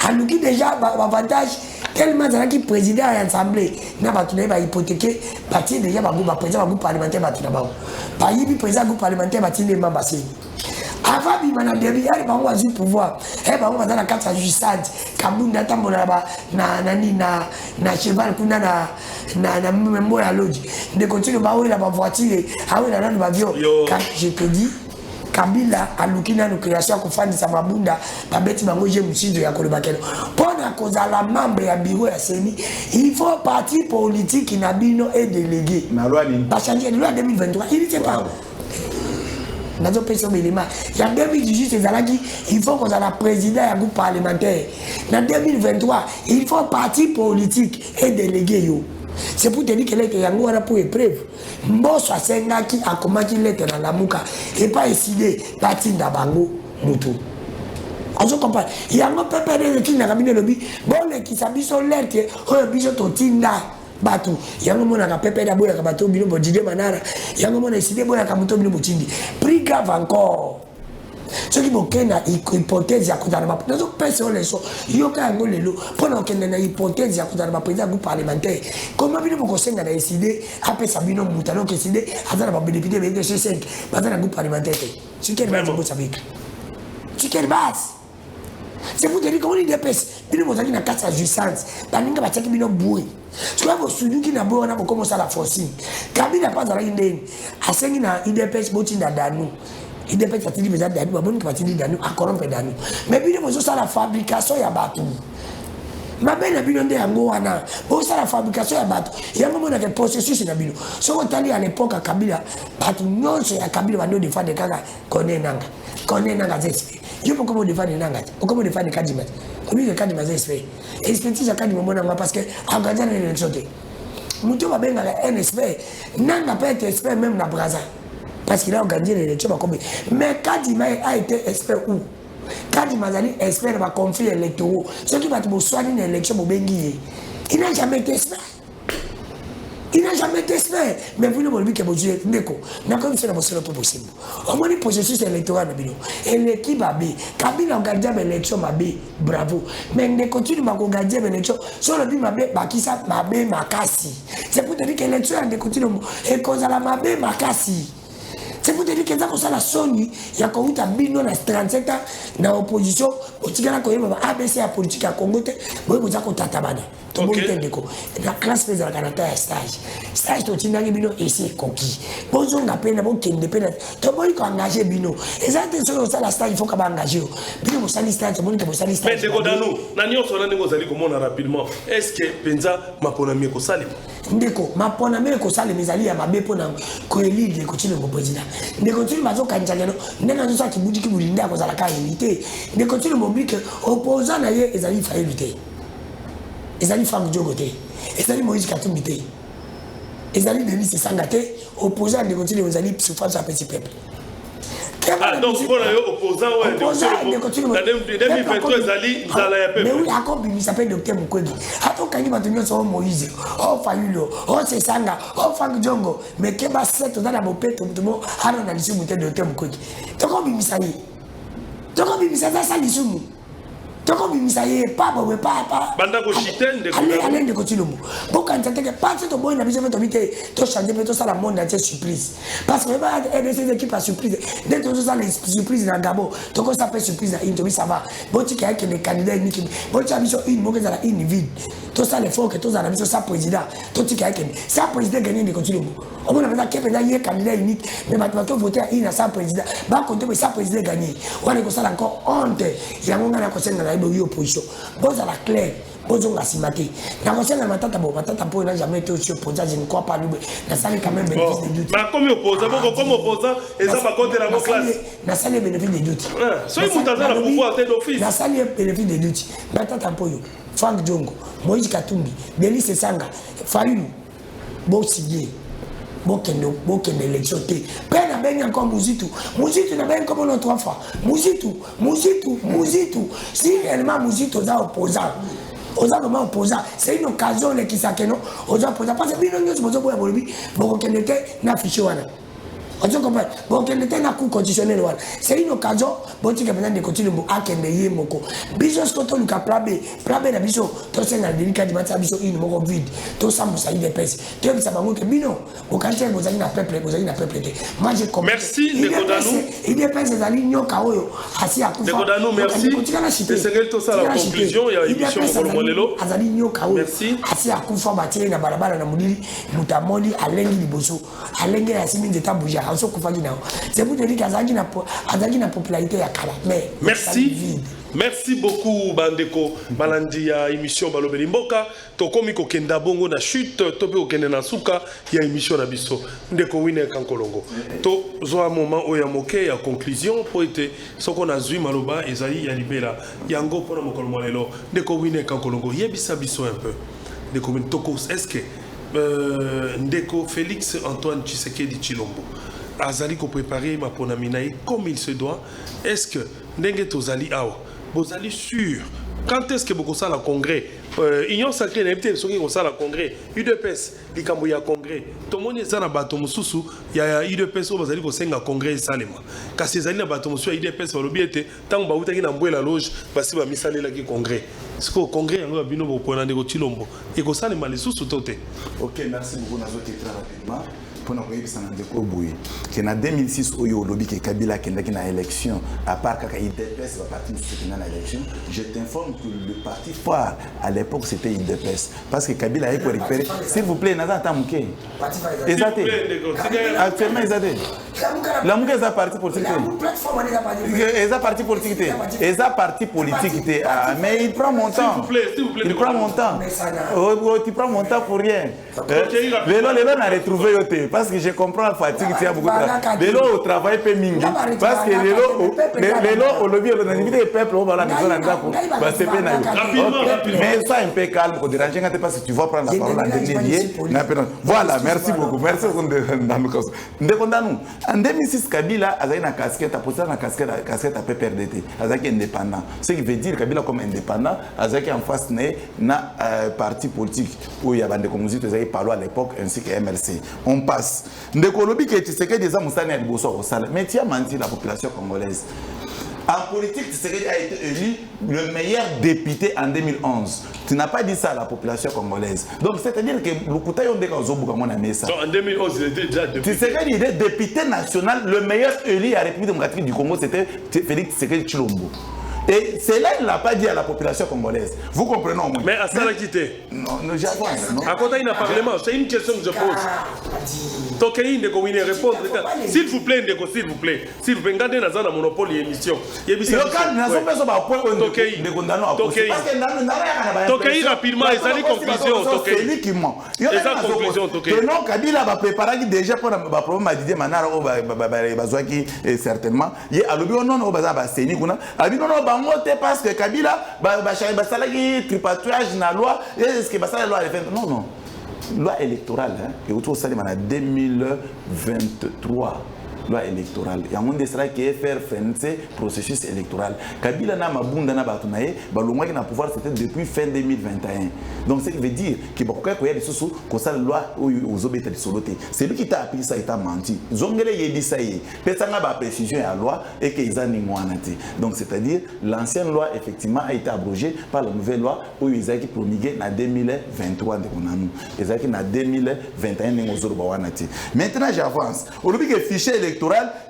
aluki déjà avantage tellement ça qui président à l'assemblée n'a pas tout va hypothéquer parti déjà ba président groupe parlementaire ba tina ba ba yibi président groupe parlementaire ba tina membre CENI avant bi mana debi ya ba on du pouvoir et ba on va dans la carte ajustante kabunda tambola ba na cheval kuna na membo ya lodge de continue ba oui la voiture ah oui la ba avion quand je te dis Kabila alukina no création ko fandi sa mabunda ba beti bango je musindo ya kolobakelo pona kozala membre ya bureau ya CENI il faut parti politique na bino et délégué na loi ni ba changer loi 2023 il était pas nazo pesa milima ya 2018 ezalaki il faut qu'on a la président ya groupe parlementaire na 2023 il faut parti politique et délégué yo c'est pour te dire que l'être yango wana pour épreuve mboso asengaki akomaki lettre na lamuka et pas décidé batinda bango mutu azo comprendre yango pepere de tinda kabine lobi bon le kisabiso lettre oyo biso to tinda batu yango mona ka pepere aboya ka bato bino bodide manara yango mona décidé boya ka muto bino botindi plus grave encore ce qui me na hypothèse ya kutana ba nazo pesa les so yoka yango lelo pona okende na hypothèse ya kutana ba président groupe parlementaire comment bino boko senga na décider apesa bino mutalo ke décider azana ba député be C5 bazana groupe parlementaire ce qui est même bon ça veut tu quelle base c'est pour te dire comment il dépêche bino bozaki na carte ajustance baninga batiaki bino boué tu vois vos suduki na bo na comment ça la forcing Kabila pas za indeni asengi na IDPS botinda danu il dépend de la besoin d'annou, bonne capacité d'annou, à corrompre d'annou. Mais bien, vous avez la fabrication ya batu. Ma belle bino de yango wana, vous avez la fabrication ya batu. Yango mona ke processus na bino. So on tali à l'époque à Kabila, batu nyonso ya Kabila bando de fande kaka connaît nanga zespe. Je peux comment défendre nanga, comment défendre Kadima. Comment Kadima zespe. Expertise Kadima mona parce que engagé dans l'élection. Muto ba benga la NSP, nanga peut être expert même na Brazza. Parce qu'il a organisé l'élection. Mais Kadima a été expert où? Quand Mazali espère un conflit électoral, ceux qui vont soigner une élection, il n'a jamais été expert. Il n'a jamais été expert. Mais vous ne voulez pas que vous ayez un n'a comme c'est la possible. Au moins, le processus électoral, et l'équipe a bé. Kabila a gardé l'élection, bravo. Mais il continue à garder l'élection. Sur le but, Bakissa, Makassi. C'est pour te dire que l'élection a continué. Et cause à la Mabé, Makassi. C'est pour te dire que ça la Sony, il y a quand même bino na 37 ans dans l'opposition, au tigana ko yeba ABC à politique à Congo te, boy boza ko tatabana. To boy te ndeko. La classe fait la canata stage. Stage to tinga bino ici coquille. Bozo na pena bon kende pena. To boy ko engager bino. Et ça te sur ça la stage il faut ka engager. Bino mo sali stage, mo ko sali stage. Mais ndeko dano, na nyonso na ndeko zali komona rapidement. Est-ce que penza mapona mi ko sali? Ndeko mapona mi ko sali mizali ya mabe pona ko elide ko tino mo président. Ndeko tino mazo kanjageno. Ndena nzo sa kibudi kibulinda ko zala ka éviter. Ndeko tino mo bike opposant na ye ezali fa éviter. Ezali Franck Diogo te. Ezali Moïse Katumbi te. Ezali Denis Sanga te. Opposant ndeko tino ezali souffrance à petit peuple. Ah, donc pour les opposants, ouais, dans 2023, ezali zala ya peuple. Mais oui, encore il s'appelle Docteur Mukwege. Attends quand il va tenir son Moïse, oh Fayulo, oh Sesanga, oh Franck Diongo, mais que va cette dans la mopette tout le monde a dans l'issue de Docteur Mukwege. Donc on bimi ça y. Donc on bimi ça ça l'issue. Donc on bimi ça y pas. Banda ko chiten de allez de continuer. Bon quand tu que pas tout bon na biso to mité, to changer mais to ça la monde entier surprise. Parce que va aider ces équipes à surprise. Dès que ça les surprises dans Gabo, to ko ça fait surprise à Intobi ça va. Bon tu qu'il y a que les candidats ni bon tu as biso une mauvaise à la une vide. To ça les faut que to ça la biso ça président. To tu qu'il y a que ça président gagner de continuer. On va dire que président est candidat unique mais maintenant to voter à une ça président. Ba compter ça président gagner. On est ça encore honte. Il y a mon gars conseil dans la opposition. Bon ça la clair. Bonjour la simate. Na conseil na matata po n'a jamais été aussi opposant, je ne crois pas lui. Na sali quand même bénéfice de doute. Mais comme opposant, comme opposant, et ça va compter la classe. Na sali bénéfice de doute. Soyez moutaza la pouvoir tête d'office. Na sali bénéfice de doute. Matata po yo. Franck Diongo, Moïse Katumbi, Denis Sanga, Fayulu, Bossier. Bokende élection te. Peine à baigner encore Mouzitou. Mouzitou n'a pas comme on 3 fois. Mouzitou. Si réellement Mouzitou est opposant. Aux arguments opposants, c'est une occasion qui s'acquiert aux opposants. Parce que bien nous sommes au Bolivie, bon qu'on était n'affiché voilà. On se comprend. Bon qu'on était na coup conditionnel voilà. C'est une occasion bon tu capable de continuer à kende moko. Biso skoto luka plabe na biso to senga délicat di matsa biso une moko vide. To samu sa ide pesi. To bisa bango ke bino. Au cancer vous allez na peuple te. Moi je comprends. Merci Nekodanou. Il est pas ces ali nyoka oyo asi akufa. Nekodanou merci. C'est ce to ça la conclusion ya émission Mokolo Molelo. Azali nyoka oyo. Merci. Asi akufa matiri na barabara na mudili mutamoli alengi liboso. Alengi ya simi de tabuja. C'est pour te dire qu'Azagi n'a popularité à Kala. Mais merci beaucoup Bandeko Balandi ya émission Balobeli Mboka tokomi ko kenda bongo na chute tope ko kenda na suka ya émission na biso ndeko wine kankolongo to zo un moment oya moke ya conclusion pour être soko na zui maloba ezali ya libela yango pona Mokolo Molelo ndeko wine kankolongo yebisa biso un peu ndeko toko est-ce que ndeko Félix Antoine Tshisekedi Tshilombo azali ko préparer ma ponaminaï comme il se doit. Est-ce que ndenge tozali awa bozali sûr quand est-ce que beaucoup ça la congrès union sacrée n'habite ce qui ça la congrès UDPS likambo ya congrès tout monde ça na bato mususu ya UDPS o bazali ko senga congrès salema kasi ezali na bato mususu ya UDPS balobi ete tango ba utaki na mbwela loge basi ba misalela ki congrès ce que congrès yango bino bo pona ndeko Tshilombo et ko salema lisusu tote. OK, merci beaucoup nazo très rapidement. Pour nous que en 2006 au lobby que Kabila qui na élection à part que IDPS va partir soutenir l'élection, je t'informe que le parti phare à l'époque c'était IDPS parce que Kabila a récupéré. S'il vous plaît, Nathan Tamouké. Exact. Actuellement exact. La Mouké est un parti politique. Est un parti politique. Est un parti politique. Mais il prend mon temps. Il prend mon temps. Tu prends mon temps pour rien. Les gens n'a retrouvé parce que je comprends la fatigue qui a beaucoup de travail. Les gens au travail peut mingi parce que les gens au lobby l'unanimité des peuples on va la maison là pour c'est peine. Mais ça un peu calme pour déranger quand parce que tu vas prendre la parole en dernier lieu. Voilà, merci beaucoup. Merci dans nos causes. Ndekondanu En 2006, Kabila a une casquette, a posé une casquette à PPRDT, a indépendant. Ce qui veut dire Kabila comme indépendant, a en face na parti politique où il y a des communistes qui parlé à l'époque ainsi que MLC. On passe. Ndekolobi qui est que des hommes mais tu as menti la population congolaise. En politique, Tshisekedi a été élu le meilleur député en 2011. Tu n'as pas dit ça à la population congolaise. Donc, c'est-à-dire que le Koutaï, on dit ça. En 2011, il était déjà député. Tshisekedi, il est député national. Le meilleur élu à la République démocratique du Congo, c'était Félix Tshisekedi Tshilombo. Et cela, il ne l'a pas dit à la population congolaise. Vous comprenez au moins. Mais à ça, il a quitté. Non, j'avance. À côté, il y a un parlement. C'est une question que je pose. Donc, il y a une réponse. S'il vous plaît, s'il vous plaît. S'il vous plaît, regardez dans la monopole et l'émission. Il y a une Tokei rapidement, et ça dit conclusion. Tokei. Non, Kabila va préparer déjà pour le problème à Didier Manara, certainement. Il y a l'objet non, on va se parce que Kabila basalaki tripatouillage na loi est-ce que basala loi non loi électorale et autour ça en 2023 loi électorale et on sera qui faire financer processus électoral Kabila na mabunda na batunaye balongwa qui na pouvoir c'était depuis fin 2021 donc ce qui veut dire que beaucoup ko ya lisusu ko ça loi aux obéta de soloté c'est lui qui t'a appris ça il t'a menti zongele yedi ça y pesanga ba précision ya loi et que izani mwanati donc c'est-à-dire l'ancienne loi effectivement a été abrogée par la nouvelle loi où Isaac promulgué en 2023 de konanu Isaac na 2021 ngozoro bawanati maintenant j'avance au lieu que fichier électoral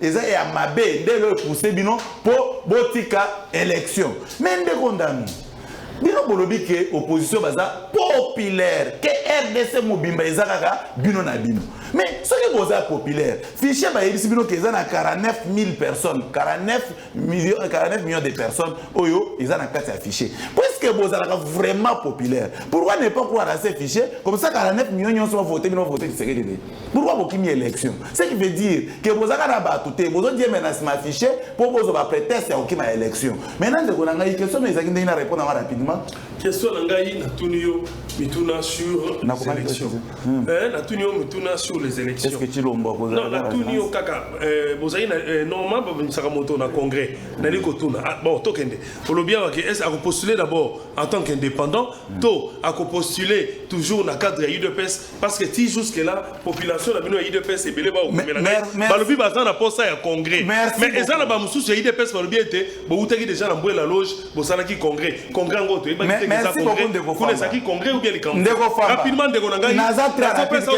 et ça est à Mabé, dès le poussé bino pour botika élection. Mais de condamné. Bino bolobi que opposition baza populaire que RDC mobimba ezaka bino na bino. Mais ce qui est populaire, fichier ba yebisi bino que ezana 49 000 personnes, 49 millions de personnes oyo ezana kati affiché. Puisque bozalaka vraiment populaire. Pourquoi ne pas croire à ces fichiers comme ça 49 millions sont votés bino voter Tshisekedi. Pourquoi bokimi élection? Ce qui veut dire que bozaka na batuté, bozo dire menace ma fichier pour bozo ba prétexte ya okima élection. Maintenant de konanga question mais ezaki ndina répondre rapidement. Question ngai na tunio mituna sur les élections. Na tunio mituna sur les élections. Est-ce que tu l'ombo non na tunio kaka bozai normalement ba sakamoto na congrès na liko tuna bon tokende olobia wa est à postuler d'abord en tant qu'indépendant to à postuler toujours na cadre ya UDPS parce que ti jusque là population la bino ya UDPS et beleba o mais balobi bazana na posta ya congrès mais ezana ba mususu ya UDPS balobi ete bo utaki déjà na mbwe la loge bo salaki congrès ngoto et merci beaucoup de congrès ou bien les camps rapidement de gonanga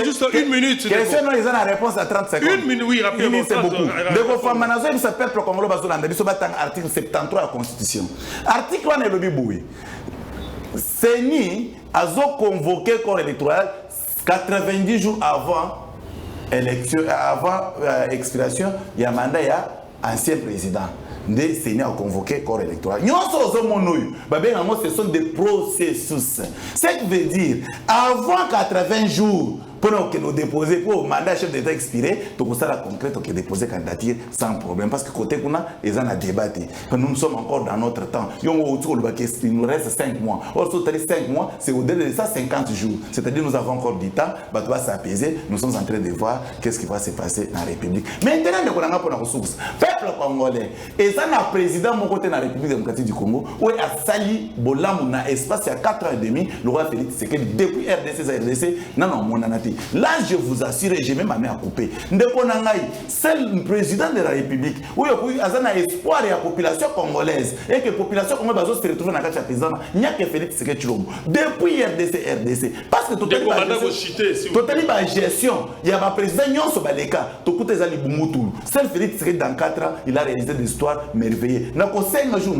juste une minute question non ils ont la réponse à 30 secondes une minute oui rapidement c'est beaucoup de gofamba nazo bisa peuple congolais bazolanda biso batang article 73 de la constitution article 1 elobi boui Seni azo convoqué corps électoral 90 jours avant élection avant expiration il y a mandat ya ancien président de Seni a convoqué corps électoral. Ce sont des processus. Ce qui veut dire, avant 80 jours, pour nous déposer, pour le mandat chef d'État expiré, tout ça la concrète, on peut déposer candidature sans problème. Parce que côté qu'on a, ils en a débattu. Nous sommes encore dans notre temps. Il nous reste 5 mois. Or, 5 mois, c'est au-delà de ça 50 jours. C'est-à-dire nous avons encore du temps, bah, doit s'apaiser. Nous sommes en train de voir qu'est-ce qui va se passer dans la République. Maintenant, nous avons pour la ressource. Peuple congolais, et ça, le président mon côté de la République démocratique du Congo, où il a sali Bolam na espace il y a 4 ans et demi, le roi Félix Tshisekedi depuis RDC, non, mon anati. Là, je vous assure, j'ai même ma main à couper. C'est le président de la République. Oui, il y a un espoir de la population congolaise. Et que la population congolaise se retrouve dans la président. Il n'y a que Félix Tshisekedi Tshilombo. Depuis RDC. Parce que totalement la gestion, il y a un président Nyonso Baleka. Tout est allé Bumutu. Seul Félix Tshisekedi dans 4 ans, il a réalisé des histoires merveilleuses. Il y a 5 jours,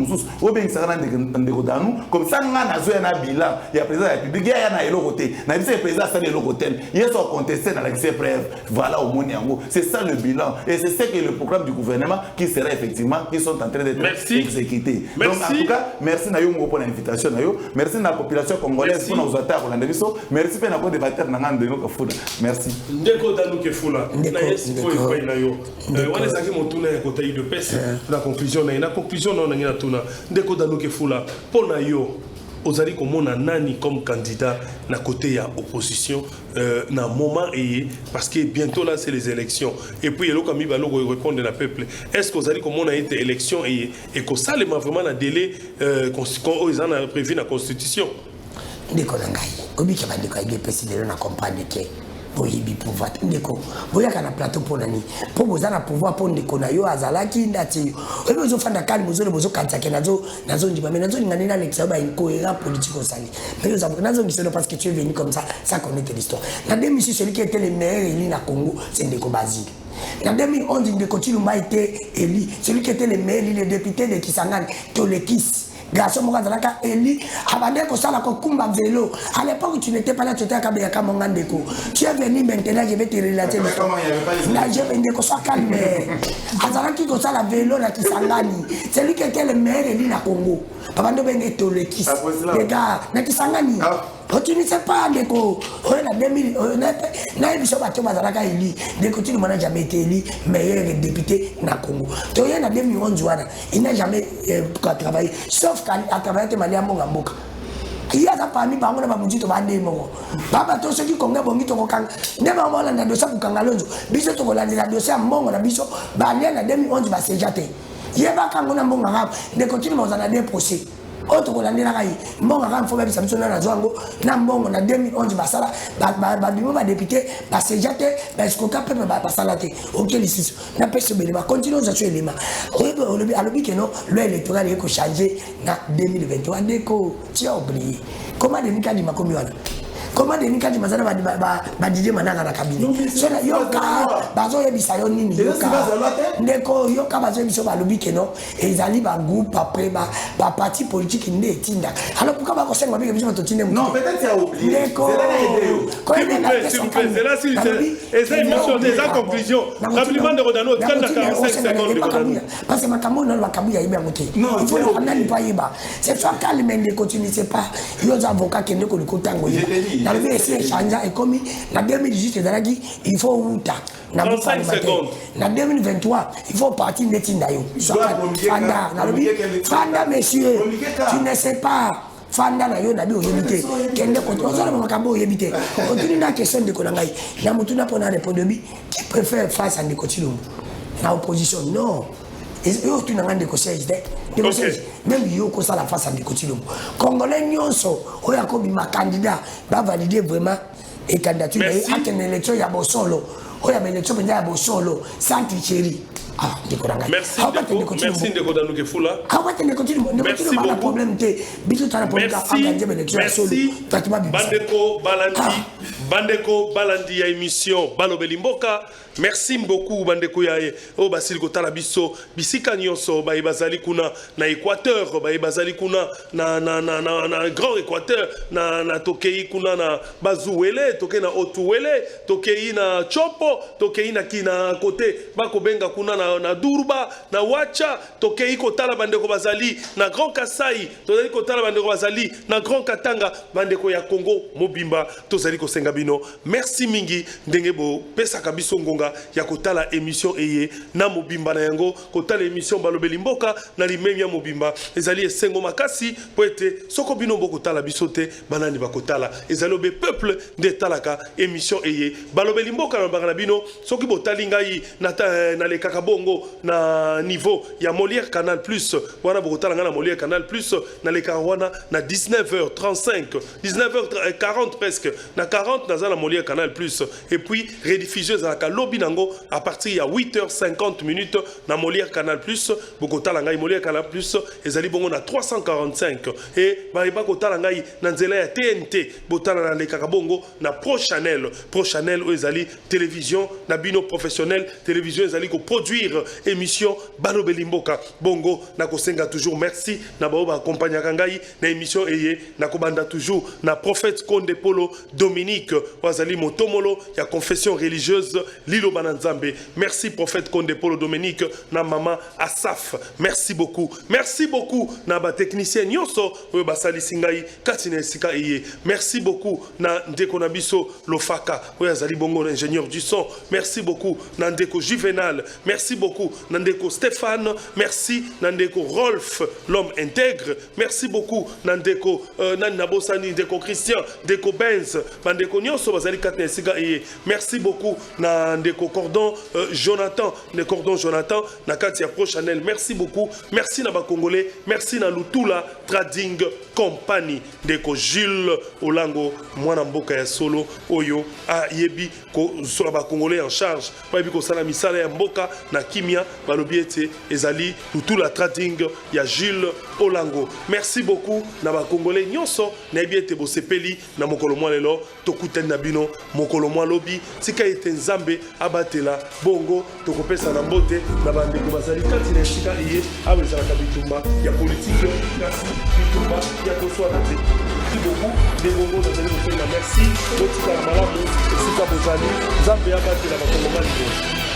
comme ça, il y a un bilan. Il y a le président de la République, il y a un côté. Il y a le président de l'hôtel. Il y a un contesté dans l'accès preuve. Voilà au Moniango. C'est ça le bilan. Et c'est ça que le programme du gouvernement qui sera effectivement, qui sont en train d'être exécutés. Donc en tout cas, merci Nayo pour l'invitation. Merci à la population congolaise pour nos attaques. Merci pour notre débatteur. Merci. Ndeko Danuke Fula. Wana saki motuna ya kota UDPS. La conclusion na conclusion na ngina tuna. Ndeko Danuke Fula. Pona yo. ozali komona nani comme candidat na côté ya opposition na moment et parce que bientôt là c'est les élections et puis eloko mi balo répondre na peuple est-ce que ozali komona été élection et que ça le vraiment na délai ils en a prévu na constitution ndeko na ngai obiki bandeko ya DPC lelo na comprendre que boyibi pouvoir ndeko boyaka na plateau pour nani po boza na pouvoir po ndeko na yo azalaki ndati yo ebe ozofanda kali mozole bozo kantsake nazo ndima mais nazo ngani na Alexa ba incohérent politique au sali mais nazo ngiselo parce que tu es venu comme ça connaître l'histoire na 2006 celui qui était le meilleur élu na Congo c'est Ndeko Bazili. En 2011 Ndeko Chilumba était élu celui qui était le meilleur élu le député de Kisangani Tolekis. Garçon Morazalaka Eli, Abandé Kosala Kokumba Vélo. À l'époque, tu n'étais pas là, tu étais à Kabeyaka Mongandeko. Tu es venu maintenant, je vais te relater l'histoire. Là, je vais te dire calme. Azalaki Kosala Vélo, là, qui s'engane. C'est lui qui était le meilleur Eli na Congo. Abandé Benge Tolekis. Les gars, na Kisangani. Tu ne sais pas, Ndeko. On a 2000, on a eu ce bateau Bazalaka Eli. Ndeko, tu ne m'as jamais été élu meilleur député na Congo. Tu es en 2011, il n'a jamais travaillé. Sauf qu'à travers tes manières, mon amboka. Il y a parmi les gens qui ont été Papa, tous ceux qui ont été bongi, ne va pas la dossier pour Kangalonzo. Biso to la dossier à mon biso, Balian à 2011 va se jeter. Il y a pas quand on a mon arabe, ne continue à des procès. Autre que l'année là, mon arabe faut même Samson na Zwango, na mon na 2011 va ça là, bimo va député, va se jeter, parce qu'on capte pas ça là. OK ici, na pèse bele va continuer à tuer les mains. Alors que non, l'électoral est changé na 2023 Ndeko, tu as oublié. Comment des Nikadi makomi wana? Comment des Nikadi mazana ba Didier Mananga na cabinet? Cela yoka bazo yebisa yo nini yoka. Ndeko yoka bazo yebisa ba lobi que non, ezali ba groupe après ba parti politique ndé tinda. Alors pourquoi ba kosenga bi biso totine mu? Non, peut-être tu as oublié. Ndeko. S'il vous plaît, c'est là si c'est émission des conclusions. Rapidement de Rodano, 45 secondes de Rodano. Parce que ma camo non la kabuya yeba moté. Non, il faut on n'a pas yeba. C'est soit calme mais ne continue c'est pas. Yo avocats qui ne ko kotango yeba. La vie est changée et comme la 2018 il faut outa. 35 secondes. La 2023, il faut partir de Tindayo. Fanda, monsieur, tu ne sais pas. Fanda na yo na bi oyebite. Kende ko ozala makambo oyebite. Continue na question de Konangai. Na mutuna pona répondre bi qui préfère face à Ndeko Chilombo. Na opposition non. Et yo tu n'as Ndeko siège de. Même yo ko ça la face à Ndeko Chilombo. Congolais nyonso oya ko bi ma candidat va valider vraiment et candidature à une élection ya bosolo. Oya ba élection ya bosolo sans tricherie. Ah, merci beaucoup. Merci de Kodano Kefula. Merci beaucoup. Merci. Bandeko Balandi ya émission Balobeli Mboka. Merci beaucoup Bandeko Yae. Oh Basil Kotala Biso, Bisika Nyonso, Bazali Kuna na Équateur, Bazali Kuna na Grand Équateur, na Tokei Kuna na Bazouele, Tokei na Otuele, Tokei na Chopo, Tokei na Kina côté Bakobenga Kuna na Durba, na Wacha, Tokei Kotala Bandeko Bazali, na Grand Kasai, Tozali Kotala Bandeko Bazali, na Grand Katanga, Bandeko ya Congo, Mobimba, Tozali Kosengabino. Merci Mingi, Ndengebo, Pesa Kabiso Ngonga, ya Kotala émission Eye, na Mobimba na Yango, Kotala émission Balobeli Mboka, na Limemia Mobimba, Ezali Esengo Makasi, Poete, Sokobino Bokotala Bisote, Banani Bakotala, Ezalobe Peuple de Talaka, émission Eye, Balobeli Mboka na Baranabino, Sokibo Talingai, na le Kakabongo, na niveau, ya Molière Canal Plus, wana Bokotala na Molière Canal Plus, na le Karawana, na 19h35, 19h40 presque, na 40 na Molière Canal Plus, et puis rediffusé à la lobby nango à partir de 8h50 minutes na Molière Canal Plus, Bokotala ngai Molière Canal Plus, ezali bongo na 345 et bariba kotala ngai na nzela ya TNT, botala na le Kakabongo na Pro Channel ezali télévision na bino professionnel, télévision ezali ko produire émission Balobeli Mboka bongo na kosenga toujours merci na bao ba accompagner ngai na émission eye na kobanda toujours na prophète Konde Polo Dominique wazali motomolo ya confession religieuse Lilo Bananzambe. Merci prophète Konde Polo Dominique na maman Asaf. Merci beaucoup na ba technicien nyonso oyo basali singai katina sika eye. Merci beaucoup na Ndeko Nabiso Lofaka oyo azali bongo ingénieur du son. Merci beaucoup na Ndeko Juvenal. Merci merci beaucoup Nandeko Stéphane, merci Nandeko Rolf, l'homme intègre, merci beaucoup Nandeko Nabosani, Ndeko Christian, Ndeko Benz, Bandeko Nyonso Bazali Katne Siga Eye, merci beaucoup Nandeko Cordon Jonathan, ne Cordon Jonathan, Nakatia Pro Chanel, merci beaucoup, merci Naba Congolais, merci na Lutula Trading Company, Ndeko Gilles Olango, Mwana Mboka ya Solo, Oyo, a Yebi, Sola ba Congolais en charge, Babi ko sala misala ya Mboka, na Kimia, Balobiete, Ezali, Lutula Trading, ya Gilles Olango. Merci beaucoup, Naba Congolais Nyonso, Nabiete Bosepeli, na Mokolo Mwalelo, Tokuten Nabino, Mokolo Mwalobi, Tika ete Nzambe, Abatela, Bongo, Tokopesa na Mbote, Nabande Kubazali, Katina Tika Iye, Abezala Kabitumba, ya politique, merci, Bitumba, ya Koswa Nate. Merci beaucoup, des Bongo, Nazali Moussena, merci, Botika Malamu, Sika Bozali, Nzambe Abatela, Bakongomani.